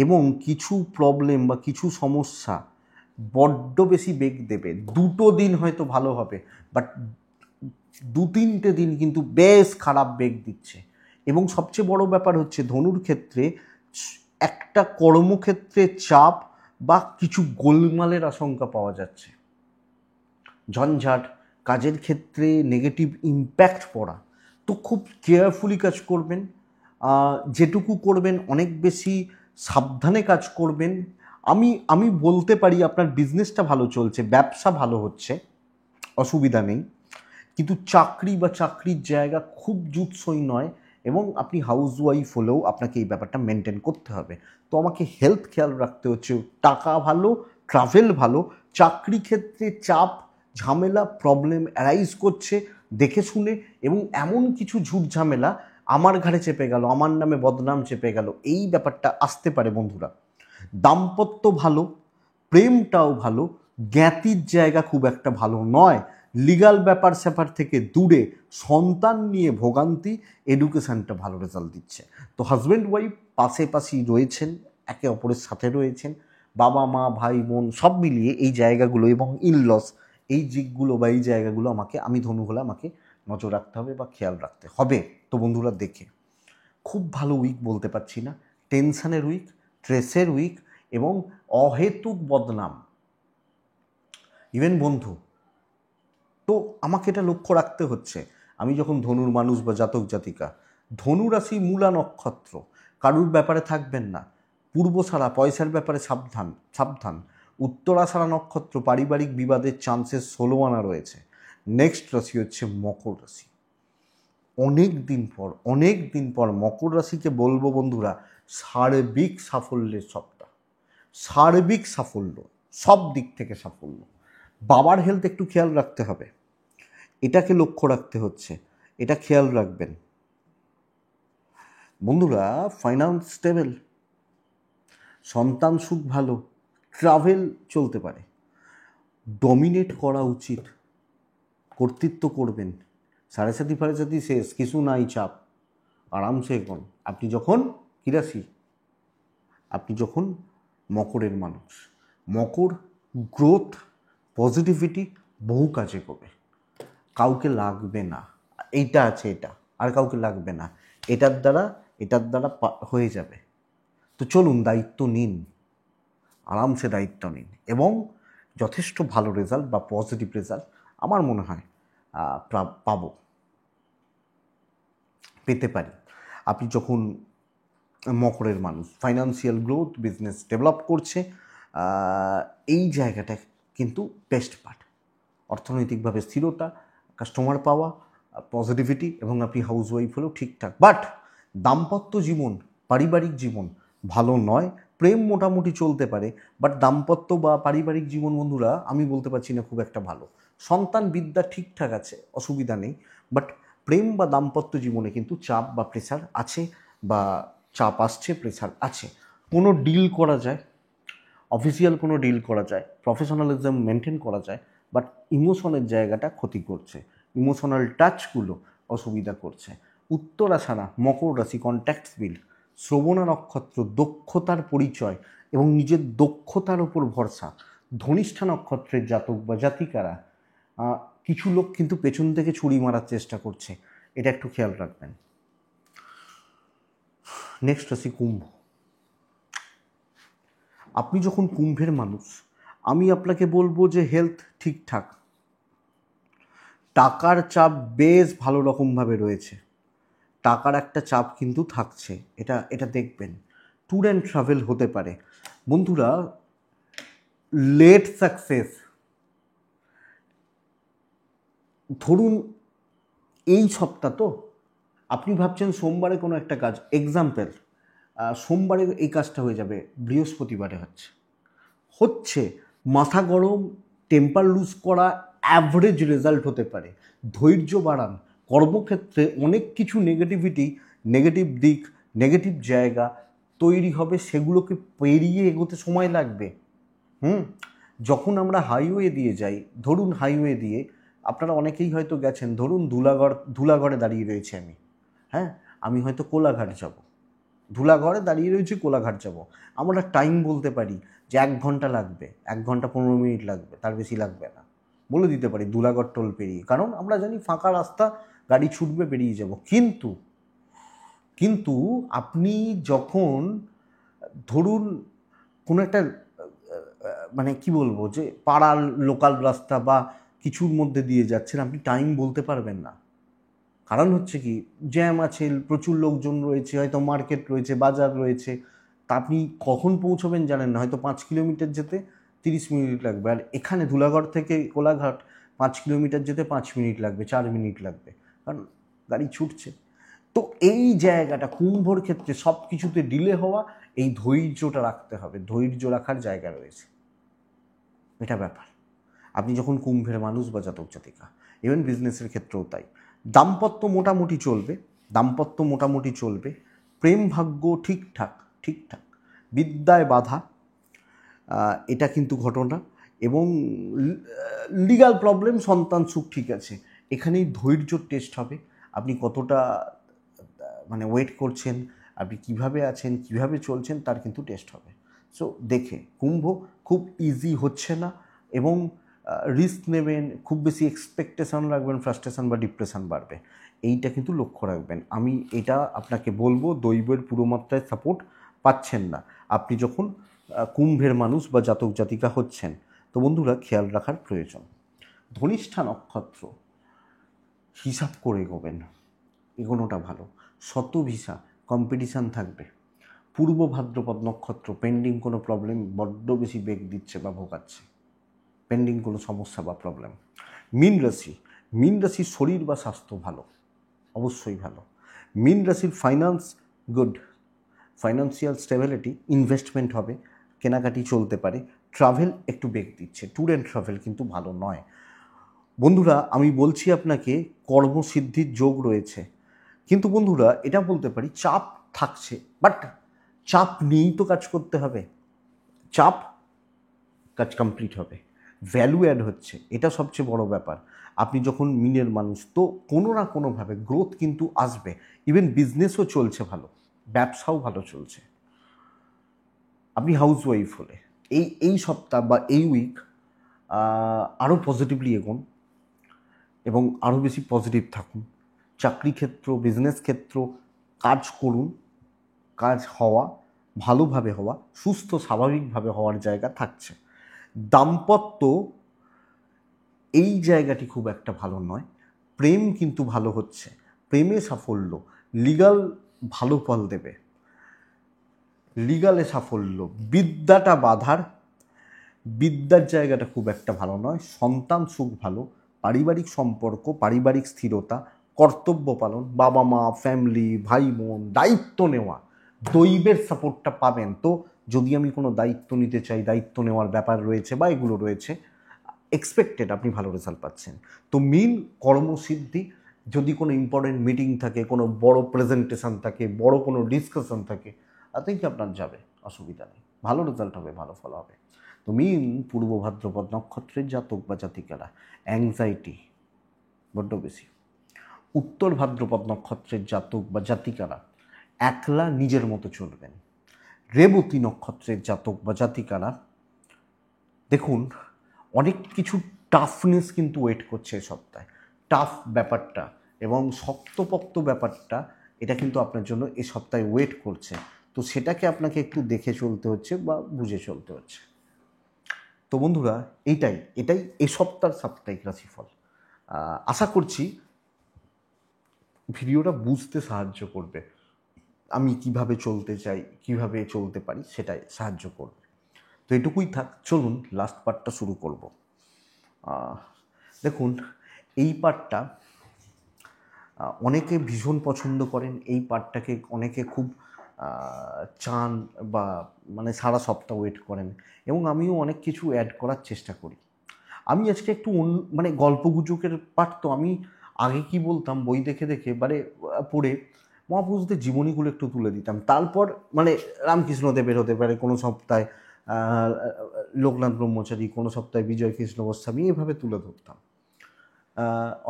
Speaker 1: এবং কিছু প্রবলেম বা কিছু সমস্যা বড্ড বেশি বেগ দেবে। 2 দিন হয়তো ভালো হবে, বাট 2-3টে দিন কিন্তু বেশ খারাপ বেগ দিচ্ছে। এবং সবচেয়ে বড় ব্যাপার হচ্ছে ধনুর ক্ষেত্রে একটা কর্মক্ষেত্রে চাপ বা কিছু গোলমালের আশঙ্কা পাওয়া যাচ্ছে, ঝঞ্ঝাট, কাজের ক্ষেত্রে নেগেটিভ ইম্প্যাক্ট পড়া। তো খুব কেয়ারফুলি কাজ করবেন, যেটুকু করবেন অনেক বেশি সাবধানে কাজ করবেন। আমি বলতে পারি আপনার বিজনেসটা ভালো চলছে, ব্যবসা ভালো হচ্ছে, অসুবিধা নেই, কিন্তু চাকরি বা চাকরির জায়গা খুব জুৎসই নয় এবং আপনি হাউসওয়াইফ হলেও আপনাকে এই ব্যাপারটা মেনটেন করতে হবে। তো আমাকে হেলথ খেয়াল রাখতে হচ্ছে, টাকা ভালো, ট্রাভেল ভালো, চাকরি ক্ষেত্রে চাপ, ঝামেলা, প্রবলেম অ্যারাইজ করছে দেখে শুনে, এবং এমন কিছু ঝুট ঝামেলা আমার ঘাড়ে চেপে গেল, আমার নামে বদনাম চেপে গেল, এই ব্যাপারটা আসতে পারে বন্ধুরা। দাম্পত্য ভালো, প্রেমটাও ভালো, জ্ঞাতির জায়গা খুব একটা ভালো নয়, লিগাল ব্যাপার স্যাপার থেকে দূরে, সন্তান নিয়ে ভোগান্তি, এডুকেশানটা ভালো রেজাল্ট দিচ্ছে। তো হাজব্যান্ড ওয়াইফ পাশাপাশি রয়েছেন, একে অপরের সাথে রয়েছেন, বাবা মা ভাই বোন সব মিলিয়ে এই জায়গাগুলো এবং ইনলস, এই দিকগুলো বা এই জায়গাগুলো আমি ধনু হলে আমাকে নজর রাখতে হবে বা খেয়াল রাখতে হবে। তো বন্ধুরা, দেখে খুব ভালো উইক বলতে পারছি না, টেনশানের উইক, স্ট্রেসের উইক এবং অহেতুক বদনাম, ইভেন বন্ধু। তো আমাকে এটা লক্ষ্য রাখতে হচ্ছে। আমি যখন ধনুর মানুষ বা জাতক জাতিকা, ধনু রাশি, মূলা নক্ষত্র, কারুর ব্যাপারে থাকবেন না, পূর্বসারা, পয়সার ব্যাপারে সাবধান সাবধান। উত্তরাষাঢ়া নক্ষত্র, পারিবারিক বিবাদের চান্সেস 16 আনা রয়েছে। নেক্সট রাশি হচ্ছে মকর রাশি। অনেক দিন পর মকর রাশিকে বলবো বন্ধুরা, সার্বিক সাফল্যের সপ্তাহ, সার্বিক সাফল্য, সব দিক থেকে সাফল্য। বাবার হেলথ একটু খেয়াল রাখতে হবে, এটাকে লক্ষ্য রাখতে হচ্ছে, এটা খেয়াল রাখবেন বন্ধুরা। ফাইন্যান্স স্টেবল, সন্তান সুখ ভালো, ট্রাভেল চলতে পারে, ডমিনেট করা উচিত, কর্তৃত্ব করবেন, সাড়ে সাথী শেষ, কিছু নাই চাপ, আরামসে এখন। আপনি যখন কী রাশি, আপনি যখন মকরের মানুষ, মকর গ্রোথ, পজিটিভিটি, বহু কাজে করবে, কাউকে লাগবে না, এইটা আছে, এটা আর কাউকে লাগবে না, এটার দ্বারা হয়ে যাবে। তো চলুন, দায়িত্ব নিন, আরামসে দায়িত্ব নিন এবং যথেষ্ট ভালো রেজাল্ট বা পজিটিভ রেজাল্ট আমার মনে হয় পেতে পারি। আপনি যখন মকরের মানুষ, ফাইন্যান্সিয়াল গ্রোথ, বিজনেস ডেভেলপ করছে, এই জায়গাটা কিন্তু বেস্ট পার্ট। অর্থনৈতিকভাবে স্থিরতা, কাস্টমার পাওয়া, পজিটিভিটি, এবং আপনি হাউসওয়াইফ হলেও ঠিকঠাক। বাট দাম্পত্য জীবন, পারিবারিক জীবন ভালো নয়। প্রেম মোটামুটি চলতে পারে, বাট দাম্পত্য বা পারিবারিক জীবন বন্ধুরা আমি বলতে পারছি না খুব একটা ভালো। সন্তান বিদ্যা ঠিকঠাক আছে, অসুবিধা নেই, বাট প্রেম বা দাম্পত্য জীবনে কিন্তু চাপ বা প্রেশার আছে, বা চাপ আসছে, প্রেশার আছে। কোনো ডিল করা যায়, অফিসিয়াল কোনো ডিল করা যায়, প্রফেশনালিজম মেনটেন করা যায়, বাট ইমোশনের জায়গাটা ক্ষতি করছে, ইমোশনাল টাচগুলো অসুবিধা করছে। উত্তরাষাঢ়া মকর রাশি, কন্ট্যাক্টস বিল্ড। শ্রবণা নক্ষত্র দক্ষতার পরিচয় এবং নিজের দক্ষতার উপর ভরসা। ধনিষ্ঠা নক্ষত্রের জাতক বা জাতিকারা কিছু লোক কিন্তু পেছন থেকে ছুরি মারার চেষ্টা করছে, এটা একটু খেয়াল রাখবেন। নেক্সট রাশি কুম্ভ। আপনি যখন কুম্ভের মানুষ, আমি আপনাকে বলবো যে হেলথ ঠিকঠাক, টাকার চাপ বেশ ভালো রকমভাবে রয়েছে, টাকার একটা চাপ কিন্তু থাকছে, এটা দেখবেন। ট্যুর অ্যান্ড ট্রাভেল হতে পারে বন্ধুরা। লেট সাকসেস, ধরুন এই সপ্তাহ তো আপনি ভাবছেন সোমবারে কোনো একটা কাজ, এক্সাম্পল সোমবারে এই কাজটা হয়ে যাবে, বৃহস্পতিবারে হচ্ছে মাথা গরম, টেম্পার লুজ করা, অ্যাভারেজ রেজাল্ট হতে পারে। ধৈর্য বাড়ান, কর্মক্ষেত্রে অনেক কিছু নেগেটিভ দিক, নেগেটিভ জায়গা তৈরি হবে, সেগুলোকে পেরিয়ে এগোতে সময় লাগবে। যখন আমরা হাইওয়ে দিয়ে যাই, ধরুন হাইওয়ে দিয়ে আপনারা অনেকেই হয়তো গেছেন, ধরুন ধুলাগড়ে দাঁড়িয়ে রয়েছে আমি, আমি হয়তো কোলাঘাট যাব, ধুলাগড়ে দাঁড়িয়ে রয়েছে কোলাঘাট যাব, আমরা টাইম বলতে পারি যে 1 ঘন্টা লাগবে, 1 ঘন্টা 15 মিনিট লাগবে, তার বেশি লাগবে না, বলে দিতে পারি ধুলাগড় টোল পেরিয়ে, কারণ আমরা জানি ফাঁকা রাস্তা, গাড়ি ছুটবে, বেরিয়ে যাব। কিন্তু আপনি যখন ধরুন কোনো একটা মানে কি বলবো, যে পাড়ার লোকাল রাস্তা বা কিছুর মধ্যে দিয়ে যাচ্ছেন, আপনি টাইম বলতে পারবেন না। কারণ হচ্ছে কি, জ্যাম আছে, প্রচুর লোকজন রয়েছে, হয়তো মার্কেট রয়েছে, বাজার রয়েছে, তা আপনি কখন পৌঁছবেন জানেন না, হয়তো 5 কিলোমিটার যেতে 30 মিনিট লাগবে, আর এখানে ধুলাগড় থেকে কোলাঘাট 5 কিলোমিটার যেতে 5 মিনিট লাগবে, 4 মিনিট লাগবে, কারণ গাড়ি ছুটছে। তো এই জায়গাটা কুম্ভর ক্ষেত্রে সব কিছুতে ডিলে হওয়া, এই ধৈর্যটা রাখতে হবে, ধৈর্য রাখার জায়গা রয়েছে, এটা ব্যাপার। আপনি যখন কুম্ভের মানুষ বা জাতক জাতিকা, ইভেন বিজনেসের ক্ষেত্রেও তাই। দাম্পত্য মোটামুটি চলবে, প্রেম ভাগ্য ঠিকঠাক, বিদ্যায় বাধা, এটা কিন্তু ঘটনা, এবং লিগাল প্রবলেম, সন্তান সুখ ঠিক আছে, এখানেই ধৈর্য টেস্ট হবে, আপনি কতটা মানে ওয়েট করছেন, আপনি কিভাবে আছেন, কিভাবে চলছেন, তার কিন্তু টেস্ট হবে। সো দেখে কুম্ভ খুব ইজি হচ্ছে না, এবং রিস্ক নেবেন, খুব বেশি এক্সপেকটেশন রাখবেন, ফ্রাস্ট্রেশন বা ডিপ্রেশন বাড়বে, এইটা কিন্তু লক্ষ্য রাখবেন। আমি এটা আপনাকে বলবো, দৈবের পুরো মাত্রায় সাপোর্ট পাচ্ছেন না আপনি যখন কুম্ভের মানুষ বা জাতক জাতিকা হচ্ছেন, তো বন্ধুরা খেয়াল রাখার প্রয়োজন। ধনিষ্ঠা নক্ষত্র, হিসাব করে এগোনোটা ভালো, ভিসা কম্পিটিশান থাকবে। পূর্ব ভাদ্রপদ নক্ষত্র, পেন্ডিং কোনো প্রবলেম বড্ড বেশি বেগ দিচ্ছে বা ভোগাচ্ছে, পেন্ডিং কোনো সমস্যা বা প্রবলেম। মীন রাশির শরীর বা স্বাস্থ্য ভালো, অবশ্যই ভালো। মীন রাশির finance good, financial stability, investment হবে, কেনাকাটি চলতে পারে। ট্রাভেল একটু বেগ দিচ্ছে, ট্যুর অ্যান্ড ট্রাভেল কিন্তু ভালো নয় বন্ধুরা। আমি বলছি আপনাকে কর্মসিদ্ধির যোগ রয়েছে, কিন্তু বন্ধুরা এটা বলতে পারি চাপ থাকছে, বাট চাপ নিয়েই তো কাজ করতে হবে, কাজ কমপ্লিট হবে, ভ্যালু অ্যাড হচ্ছে, এটা সবচেয়ে বড় ব্যাপার। আপনি যখন মিনের মানুষ, তো কোনো না কোনোভাবে গ্রোথ কিন্তু আসবে, ইভেন বিজনেসও চলছে ভালো, ব্যবসাও ভালো চলছে। আপনি হাউস ওয়াইফ হলে এই সপ্তাহ বা এই উইক আরও পজিটিভলি এগোন এবং আরও বেশি পজিটিভ থাকুন। চাকরি ক্ষেত্র, বিজনেস ক্ষেত্র, কাজ করুন, কাজ হওয়া, ভালোভাবে হওয়া, সুস্থ স্বাভাবিকভাবে হওয়ার জায়গা থাকছে। দাম্পত্য এই জায়গাটি খুব একটা ভালো নয়, প্রেম কিন্তু ভালো হচ্ছে, প্রেমে সাফল্য, লিগাল ভালো ফল দেবে, লিগালে সাফল্য। বিদ্যাটা বাধার, বিদ্যার জায়গাটা খুব একটা ভালো নয়, সন্তান সুখ ভালো, পারিবারিক সম্পর্ক, পারিবারিক স্থিরতা, কর্তব্য পালন, বাবা মা, ফ্যামিলি, ভাই বোন, দায়িত্ব নেওয়া, দৈবের সাপোর্টটা পাবেন। তো যদি আমি কোনো দায়িত্ব নিতে চাই, দায়িত্ব নেওয়ার ব্যাপার রয়েছে বা এগুলো রয়েছে, এক্সপেক্টেড আপনি ভালো রেজাল্ট পাচ্ছেন। তো মেন কর্মসিদ্ধি, যদি কোনো ইম্পর্টেন্ট মিটিং থাকে, কোনো বড় প্রেজেন্টেশন থাকে, বড় কোনো ডিসকাশন থাকে, তাতেই কি আপনার যাবে, অসুবিধা নেই, ভালো রেজাল্ট হবে, ভালো ফল হবে। তো মেন পূর্ব ভাদ্রপদ নক্ষত্রের জাতক বা জাতিকারা অ্যাংজাইটি বড্ড বেশি, উত্তর ভাদ্রপদ নক্ষত্রের জাতক বা জাতিকারা একলা নিজের মতো চলবেন। রেবতী নক্ষত্রের জাতক বা জাতিকারা দেখুন অনেক কিছু টাফনেস কিন্তু ওয়েট করছে এই সপ্তাহে। টাফ ব্যাপারটা এবং শক্তপোক্ত ব্যাপারটা এটা কিন্তু আপনার জন্য এই সপ্তাহে ওয়েট করছে। তো সেটাকে আপনাকে একটু দেখে চলতে হচ্ছে বা বুঝে চলতে হচ্ছে। তো বন্ধুরা এটাই এই সপ্তাহের সাপ্তাহিক রাশিফল। আশা করছি ভিডিওটা বুঝতে সাহায্য করবে, আমি কিভাবে চলতে চাই, কিভাবে চলতে পারি সেটাই সাহায্য করবে। তো এটুকুই থাক, চলুন লাস্ট পার্টটা শুরু করব। দেখুন এই পার্টটা অনেকে ভীষণ পছন্দ করেন, এই পার্টটাকে অনেকে খুব চান বা মানে সারা সপ্তাহ ওয়েট করেন, এবং আমিও অনেক কিছু অ্যাড করার চেষ্টা করি। আমি আজকে একটু মানে গল্পগুজবের পার্ট, তো আমি আগে কি বলতাম বই দেখে দেখে পড়ে মহাপুরুষদের জীবনীগুলো একটু তুলে দিতাম, তারপর মানে রামকৃষ্ণদেবের হতে পারে কোনো সপ্তাহে লোকনাথ ব্রহ্মচারী, কোনো সপ্তাহে বিজয় কৃষ্ণ গোস্বামী, এভাবে তুলে ধরতাম।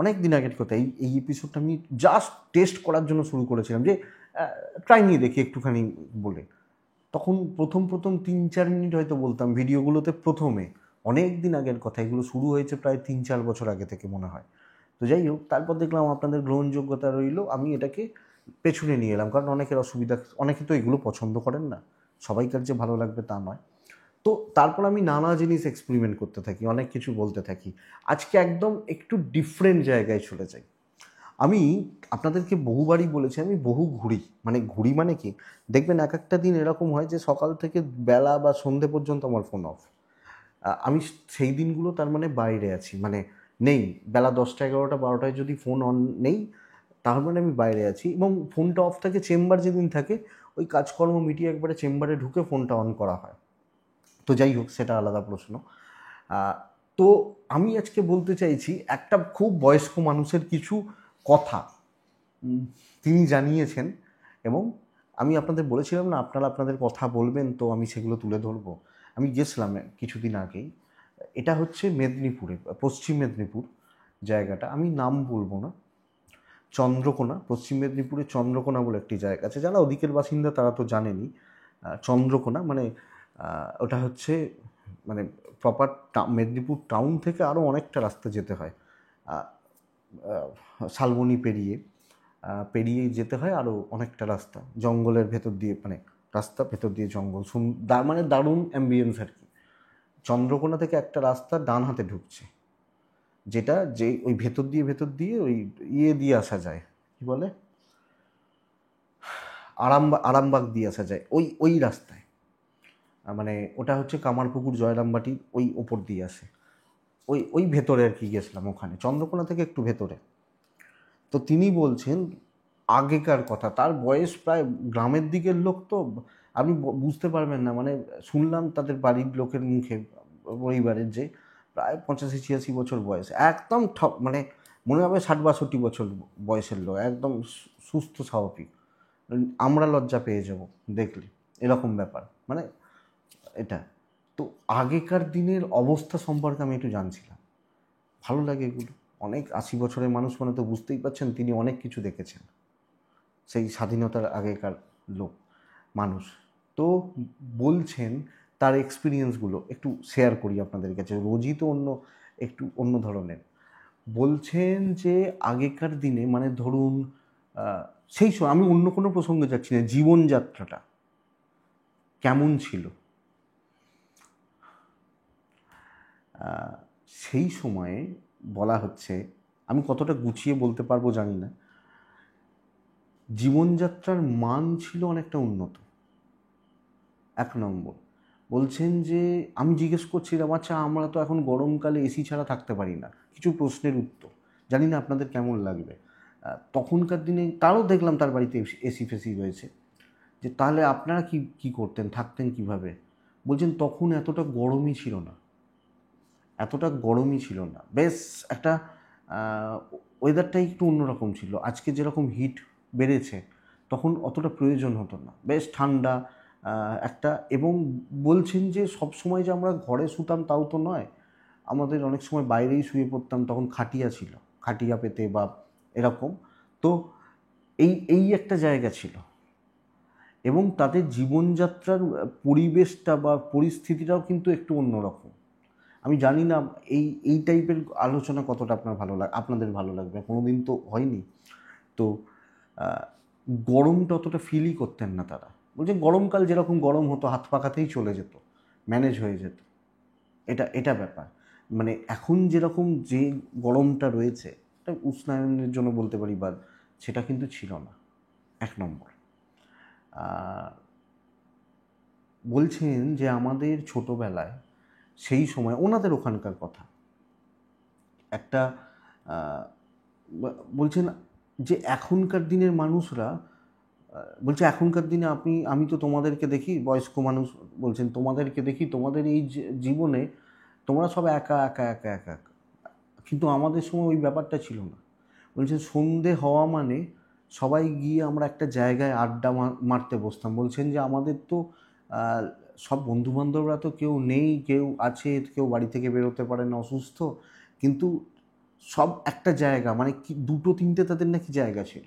Speaker 1: অনেক দিন আগের কথা, এই এপিসোডটা আমি জাস্ট টেস্ট করার জন্য শুরু করেছিলাম, যে ট্রাই নিয়ে দেখি একটুখানি বলে। তখন প্রথম 3-4 মিনিট হয়তো বলতাম ভিডিওগুলোতে প্রথমে, অনেক দিন আগের কথা, এগুলো শুরু হয়েছে প্রায় 3-4 বছর আগে থেকে মনে হয়। তো যাই হোক, তারপর দেখলাম আপনাদের গ্রহণযোগ্যতা রইল, আমি এটাকে পেছনে নিয়ে এলাম, কারণ অনেকের অসুবিধা, অনেকে তো এগুলো পছন্দ করেন না, সবাইকার যে ভালো লাগবে তা নয়। তো তারপর আমি নানা জিনিস এক্সপেরিমেন্ট করতে থাকি, অনেক কিছু বলতে থাকি। আজকে একদম একটু ডিফারেন্ট জায়গায় চলে যাই। আমি আপনাদেরকে বহুবারই বলেছি আমি বহু ঘুরি, মানে কি দেখবেন এক একটা দিন এরকম হয় যে সকাল থেকে বেলা বা সন্ধে পর্যন্ত আমার ফোন অফ। আমি সেই দিনগুলো তার মানে বাইরে আছি, মানে নেই, বেলা 10টা 11টা 12টায় যদি ফোন অন নেই তার মানে আমি বাইরে আছি, এবং ফোনটা অফ থাকে চেম্বার যেদিন থাকে, ওই কাজকর্ম মিটিয়ে একবারে চেম্বারে ঢুকে ফোনটা অন করা হয়। তো যাই হোক, সেটা আলাদা প্রশ্ন। তো আমি আজকে বলতে চাইছি একটা খুব বয়স্ক মানুষের কিছু কথা তিনি জানিয়েছেন, এবং আমি আপনাদের বলেছিলাম না আপনারা আপনাদের কথা বলবেন, তো আমি সেগুলো তুলে ধরবো। আমি গেছিলাম কিছুদিন আগেই, এটা হচ্ছে মেদিনীপুরে, পশ্চিম মেদিনীপুর জায়গাটা, আমি নাম বলবো না, চন্দ্রকোনা, পশ্চিম মেদিনীপুরে চন্দ্রকোনা বলে একটি জায়গা আছে, যারা ওদিকের বাসিন্দা তারা তো জানেনই। চন্দ্রকোনা মানে ওটা হচ্ছে মানে প্রপার মেদিনীপুর টাউন থেকে আরও অনেকটা রাস্তা যেতে হয়, শালবনি পেরিয়ে যেতে হয়, আরও অনেকটা রাস্তা জঙ্গলের ভেতর দিয়ে, মানে রাস্তা ভেতর দিয়ে জঙ্গল, মানে দারুণ অ্যাম্বিয়েন্স আর কি। চন্দ্রকোনা থেকে একটা রাস্তা ডান হাতে ঢুকছে, যেটা যে ওই ভেতর দিয়ে ওই দিয়ে আসা যায়, কি বলে, আরামবাগ দিয়ে আসা যায়, ওই রাস্তায়, মানে ওটা হচ্ছে কামারপুকুর জয়রামবাটি ওই ওপর দিয়ে আসে, ওই ভেতরে আর কি গেছিলাম, ওখানে চন্দ্রকোনা থেকে একটু ভেতরে। তো তিনি বলছেন আগেকার কথা, তার বয়স প্রায়, গ্রামের দিকের লোক তো আপনি বুঝতে পারবেন না, মানে শুনলাম তাদের বাড়ির লোকের মুখে, পরিবারের, যে প্রায় 85-86 বছর বয়স, একদম মানে মনে হবে 60-62 বছর বয়সের লোক, একদম সুস্থ স্বাভাবিক, আমরা লজ্জা পেয়ে যাব দেখলে, এরকম ব্যাপার, মানে এটা। তো আগেকার দিনের অবস্থা সম্পর্কে আমি একটু জানছিলাম, ভালো লাগে এগুলো। অনেক 80 বছরের মানুষ মানে তো বুঝতেই পারছেন তিনি অনেক কিছু দেখেছেন, সেই স্বাধীনতার আগেকার লোক মানুষ। তো বলছেন তার এক্সপিরিয়েন্সগুলো একটু শেয়ার করি আপনাদের কাছে, রোজই তো একটু অন্য ধরনের। বলছেন যে আগেকার দিনে, মানে ধরুন সেই সময়, আমি অন্য কোনো প্রসঙ্গে যাচ্ছি না, জীবনযাত্রাটা কেমন ছিল সেই সময়ে, বলা হচ্ছে, আমি কতটা গুছিয়ে বলতে পারবো জানি না, জীবনযাত্রার মান ছিল অনেকটা উন্নত। 1 নম্বর বলছেন যে, আমি জিজ্ঞেস করছিলাম আচ্ছা আমরা তো এখন গরমকালে এসি ছাড়া থাকতে পারি না, কিছু প্রশ্নের উত্তর, জানি না আপনাদের কেমন লাগবে। তখনকার দিনে তারও দেখলাম তার বাড়িতে এসি ফেসি রয়েছে, যে তাহলে আপনারা কি করতেন, থাকতেন কিভাবে? বলছেন তখন এতটা গরমই ছিল না, বেশ একটা ওয়েদারটাই একটু অন্যরকম ছিল। আজকে যেরকম হিট বেড়েছে, তখন অতটা প্রয়োজন হতো না, বেশ ঠান্ডা একটা। এবং বলছেন যে সব সময় যে আমরা ঘরে শুতাম তাও তো নয়, আমাদের অনেক সময় বাইরেই শুয়ে পড়তাম, তখন খাটিয়া ছিল, খাটিয়া পেতে বা এরকম। তো এই এই একটা জায়গা ছিল, এবং তাদের জীবনযাত্রার পরিবেশটা বা পরিস্থিতিটাও কিন্তু একটু অন্যরকম। আমি জানি না এই টাইপের আলোচনা কতটা আপনাদের ভালো লাগবে, কোনোদিন তো হয়নি। তো গরমটা অতটা ফিলই করতেন না তারা। বলছে গরমকাল যেরকম গরম হতো হাত পাকাতেই চলে যেত, ম্যানেজ হয়ে যেত। এটা ব্যাপার। মানে এখন যেরকম যে গরমটা রয়েছে, এটা উষ্ণায়নের জন্য বলতে পারি, বা সেটা কিন্তু ছিল না। 1 নম্বর, বলছেন যে আমাদের ছোটোবেলায় সেই সময় ওনাদের ওখানকার কথা একটা বলছেন যে এখনকার দিনের মানুষরা, বলছে এখনকার দিনে আমি তো তোমাদেরকে দেখি, বয়স্ক মানুষ বলছেন, তোমাদেরকে দেখি তোমাদের এই জীবনে তোমরা সব একা একা একা একা একা, কিন্তু আমাদের সময় ওই ব্যাপারটা ছিল না। বলছেন সন্ধে হওয়া মানে সবাই গিয়ে আমরা একটা জায়গায় আড্ডা মারতে বসতাম। বলছেন যে আমাদের তো সব বন্ধুবান্ধবরা তো কেউ নেই, কেউ আছে, কেউ বাড়ি থেকে বেরোতে পারে না, অসুস্থ, কিন্তু সব একটা জায়গা, মানে কি 2-3টে তাদের নাকি জায়গা ছিল,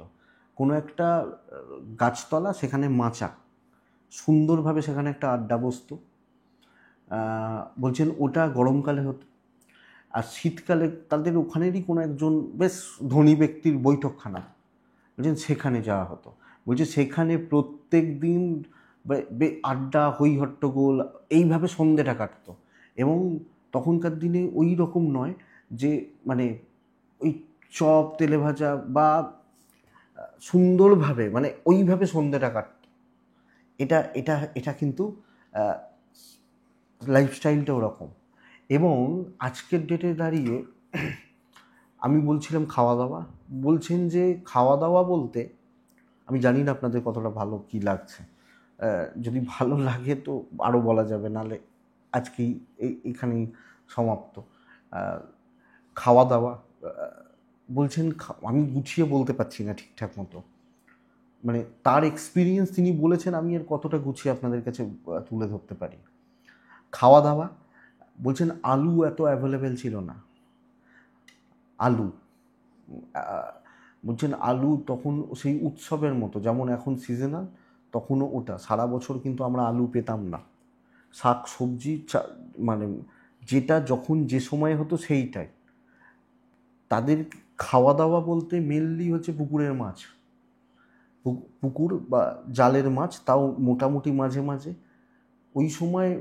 Speaker 1: কোনো একটা গাছতলা, সেখানে মাচা, সুন্দরভাবে সেখানে একটা আড্ডা বসতো। বলছেন ওটা গরমকালে হতো, আর শীতকালে তাদের ওখানেরই কোনো একজন বেশ ধনী ব্যক্তির বৈঠকখানা, বলছেন সেখানে যাওয়া হতো। বলছে সেখানে প্রত্যেক দিন আড্ডা, হই হট্টগোল, এইভাবে সন্ধেটা কাটতো। এবং তখনকার দিনে ওই রকম নয় যে মানে ওই চপ তেলে ভাজা বা সুন্দরভাবে, মানে ওইভাবে সন্ধেটা কাটতো। এটা এটা এটা কিন্তু লাইফস্টাইলটা ওরকম। এবং আজকের ডেটে দাঁড়িয়ে আমি বলছিলাম খাওয়া দাওয়া, বলছেন যে খাওয়া দাওয়া বলতে, আমি জানি না আপনাদের কতটা ভালো কী লাগছে, যদি ভালো লাগে তো আরও বলা যাবে, নাহলে আজকেই এখানেই সমাপ্ত। খাওয়া দাওয়া বলছেন, আমি গুছিয়ে বলতে পারছি না ঠিকঠাক মতো, মানে তার এক্সপিরিয়েন্স তিনি বলেছেন, আমি আর কতটা গুছিয়ে আপনাদের কাছে তুলে ধরতে পারি। খাওয়া দাওয়া বলছেন আলু এত অ্যাভেলেবেল ছিল না। আলু বলছেন আলু তখন সেই উৎসবের মতো, যেমন এখন সিজনাল, তখনও ওটা সারা বছর কিন্তু আমরা আলু পেতাম না। শাক সবজি মানে যেটা যখন যে সময় হতো সেইটাই। তাদের খাওয়া দাওয়া বলতে মেনলি হচ্ছে পুকুরের মাছ, পুকুর বা জালের মাছ, তাও মোটামুটি মাঝে মাঝে। ওই সময়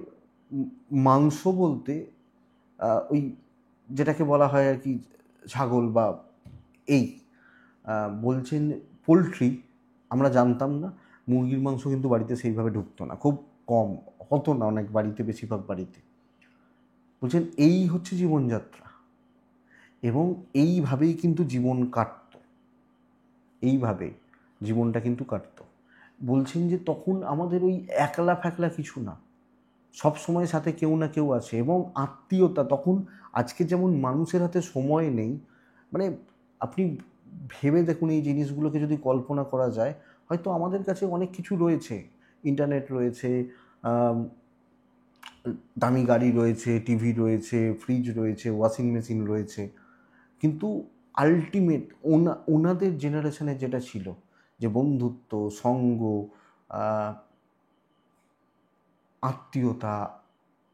Speaker 1: মাংস বলতে ওই যেটাকে বলা হয় আর কি ছাগল বা এই বলছেন পোলট্রি আমরা জানতাম না। মুরগির মাংস কিন্তু বাড়িতে সেইভাবে ঢুকতো না, খুব কম হতো না, অনেক বাড়িতে, বেশিরভাগ বাড়িতে। বলছেন এই হচ্ছে জীবনযাত্রা, এবং এইভাবেই কিন্তু জীবন কাটত, এইভাবে জীবনটা কিন্তু কাটত। বলছেন যে তখন আমাদের ওই একলা ফ্যাকলা কিছু না, সব সময় সাথে কেউ না কেউ আছে, এবং আত্মীয়তা তখন। আজকে যেমন মানুষের হাতে সময় নেই, মানে আপনি ভেবে দেখুন এই জিনিসগুলোকে যদি কল্পনা করা যায়, হয়তো আমাদের কাছে অনেক কিছু রয়েছে, ইন্টারনেট রয়েছে, দামি গাড়ি রয়েছে, টিভি রয়েছে, ফ্রিজ রয়েছে, ওয়াশিং মেশিন রয়েছে, কিন্তু আলটিমেট ওনাদের জেনারেশনে যেটা ছিল, যে বন্ধুত্ব, সঙ্গ, আত্মীয়তা,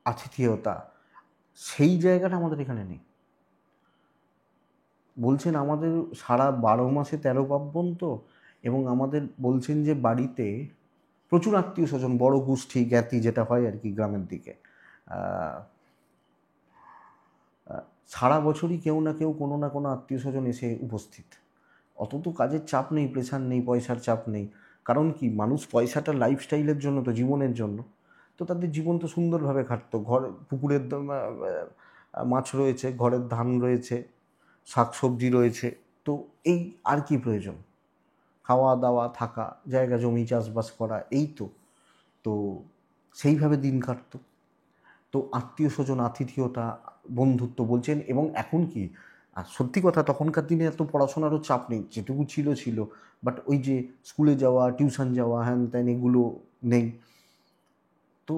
Speaker 1: আতিথেয়তা, সেই জায়গাটা আমাদের এখানে নেই। বলছেন আমাদের সারা 12 মাসে 13 পার্বণ তো, এবং আমাদের বলছেন যে বাড়িতে প্রচুর আত্মীয় স্বজন, বড় গোষ্ঠী জ্ঞাতি যেটা হয় আর কি গ্রামের দিকে, সারা বছরই কেউ না কেউ, কোনো না কোনো আত্মীয় স্বজন এসে উপস্থিত। অত তো কাজের চাপ নেই, প্রেশার নেই, পয়সার চাপ নেই। কারণ কি, মানুষ পয়সাটা লাইফস্টাইলের জন্য, তো জীবনের জন্য, তো তাদের জীবন তো সুন্দরভাবে কাটতো। পুকুরের মাছ রয়েছে, ঘরের ধান রয়েছে, শাক সবজি রয়েছে, তো এই আর কি প্রয়োজন? খাওয়া দাওয়া, থাকা, জায়গা জমি, চাষবাস করা, এই তো। তো সেইভাবে দিন কাটতো। তো আত্মীয় স্বজন, আতিথেয়তা, বন্ধুত্ব বলছেন। এবং এখন কি, আর সত্যি কথা, তখনকার দিনে এত পড়াশোনারও চাপ নেই, যেটুকু ছিল ছিল, বাট ওই যে স্কুলে যাওয়া, টিউশন যাওয়া, হ্যান ত্যান, এগুলো নেই। তো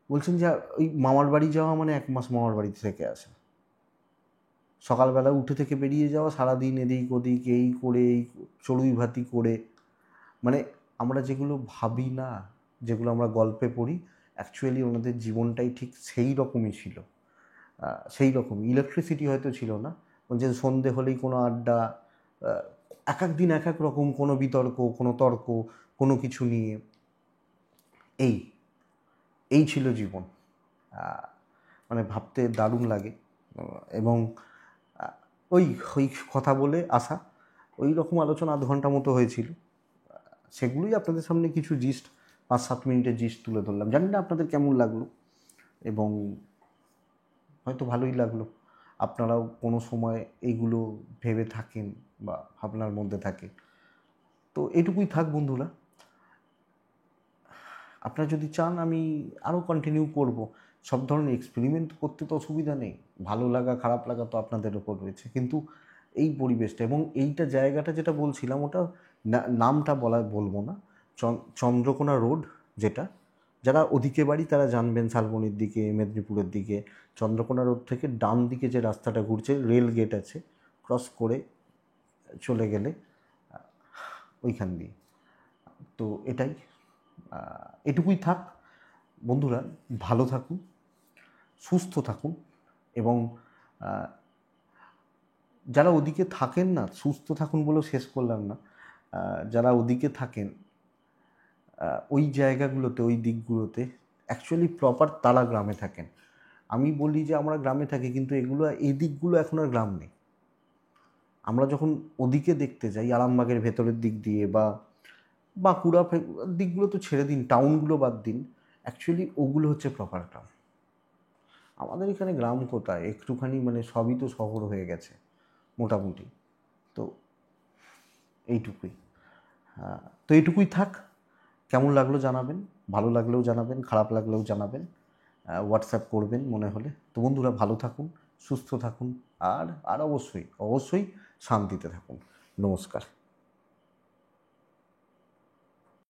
Speaker 1: বলছেন যে ওই মামার বাড়ি যাওয়া মানে 1 মাস মামার বাড়িতে থেকে আসা, সকালবেলা উঠে থেকে বেরিয়ে যাওয়া, সারাদিন এদিক ওদিক এই করে এই চড়ুই ভাতি করে, মানে আমরা যেগুলো ভাবি না, যেগুলো আমরা গল্পে পড়ি, অ্যাকচুয়ালি ওনাদের জীবনটাই ঠিক সেই রকমই ছিল। সেই রকম ইলেকট্রিসিটি হয়তো ছিল না, যে সন্ধে হলেই কোনো আড্ডা, এক এক দিন এক এক রকম, কোনো বিতর্ক, কোনো তর্ক, কোনো কিছু নিয়ে, এই এই ছিল জীবন। মানে ভাবতে দারুণ লাগে। এবং ওই ওই কথা বলে আসা, ওই রকম আলোচনা 0.5 ঘন্টা মতো হয়েছিল। সেগুলোই আপনাদের সামনে কিছু জিস্ট, 5-7 মিনিটের জিস্ট তুলে ধরলাম। জানি না আপনাদের কেমন লাগলো, এবং হয়তো ভালোই লাগলো। আপনারাও কোনো সময় এইগুলো ভেবে থাকেন বা ভাবনার মধ্যে থাকে। তো এটুকুই থাক বন্ধুরা। আপনারা যদি চান আমি আরও কন্টিনিউ করব। সব ধরনের এক্সপেরিমেন্ট করতে তো অসুবিধা নেই, ভালো লাগা খারাপ লাগা তো আপনাদের ওপর রয়েছে। কিন্তু এই পরিবেশটা এবং এইটা জায়গাটা যেটা বলছিলাম, ওটা নামটা বলবো না, চন্দ্রকোনা রোড, যেটা যারা ওদিকে বাড়ি তারা জানবেন, শালবনির দিকে, মেদিনীপুরের দিকে। চন্দ্রকোনা রোড থেকে ডান দিকে যে রাস্তাটা ঘুরছে, রেল গেট আছে, ক্রস করে চলে গেলে ওইখান দিয়ে। তো এটাই, এটুকুই থাক বন্ধুরা। ভালো থাকুন, সুস্থ থাকুন, এবং যারা ওদিকে থাকেন না, সুস্থ থাকুন বলেও শেষ করলাম না, যারা ওদিকে থাকেন ওই জায়গাগুলোতে, ওই দিকগুলোতে, অ্যাকচুয়ালি প্রপার তারা গ্রামে থাকেন। আমি বলি যে আমরা গ্রামে থাকি, কিন্তু এই দিকগুলো এখন আর গ্রাম নেই। আমরা যখন ওদিকে দেখতে যাই, আরামবাগের ভেতরের দিক দিয়ে বা বাঁকুড়া দিকগুলো তো ছেড়ে দিন, টাউনগুলো বাদ দিন, অ্যাকচুয়ালি ওগুলো হচ্ছে প্রপার গ্রাম। আমাদের এখানে গ্রাম কোথায়, একটুখানি মানে সবই তো শহর হয়ে গেছে মোটামুটি। তো এইটুকুই, তো এইটুকুই থাক। কেমন লাগলো জানাবেন, ভালো লাগলেও জানাবেন, খারাপ লাগলেও জানাবেন, হোয়াটসঅ্যাপ করবেন মনে হলে। তো বন্ধুরা ভালো থাকুন, সুস্থ থাকুন, আর অবশ্যই অবশ্যই শান্তিতে থাকুন। নমস্কার।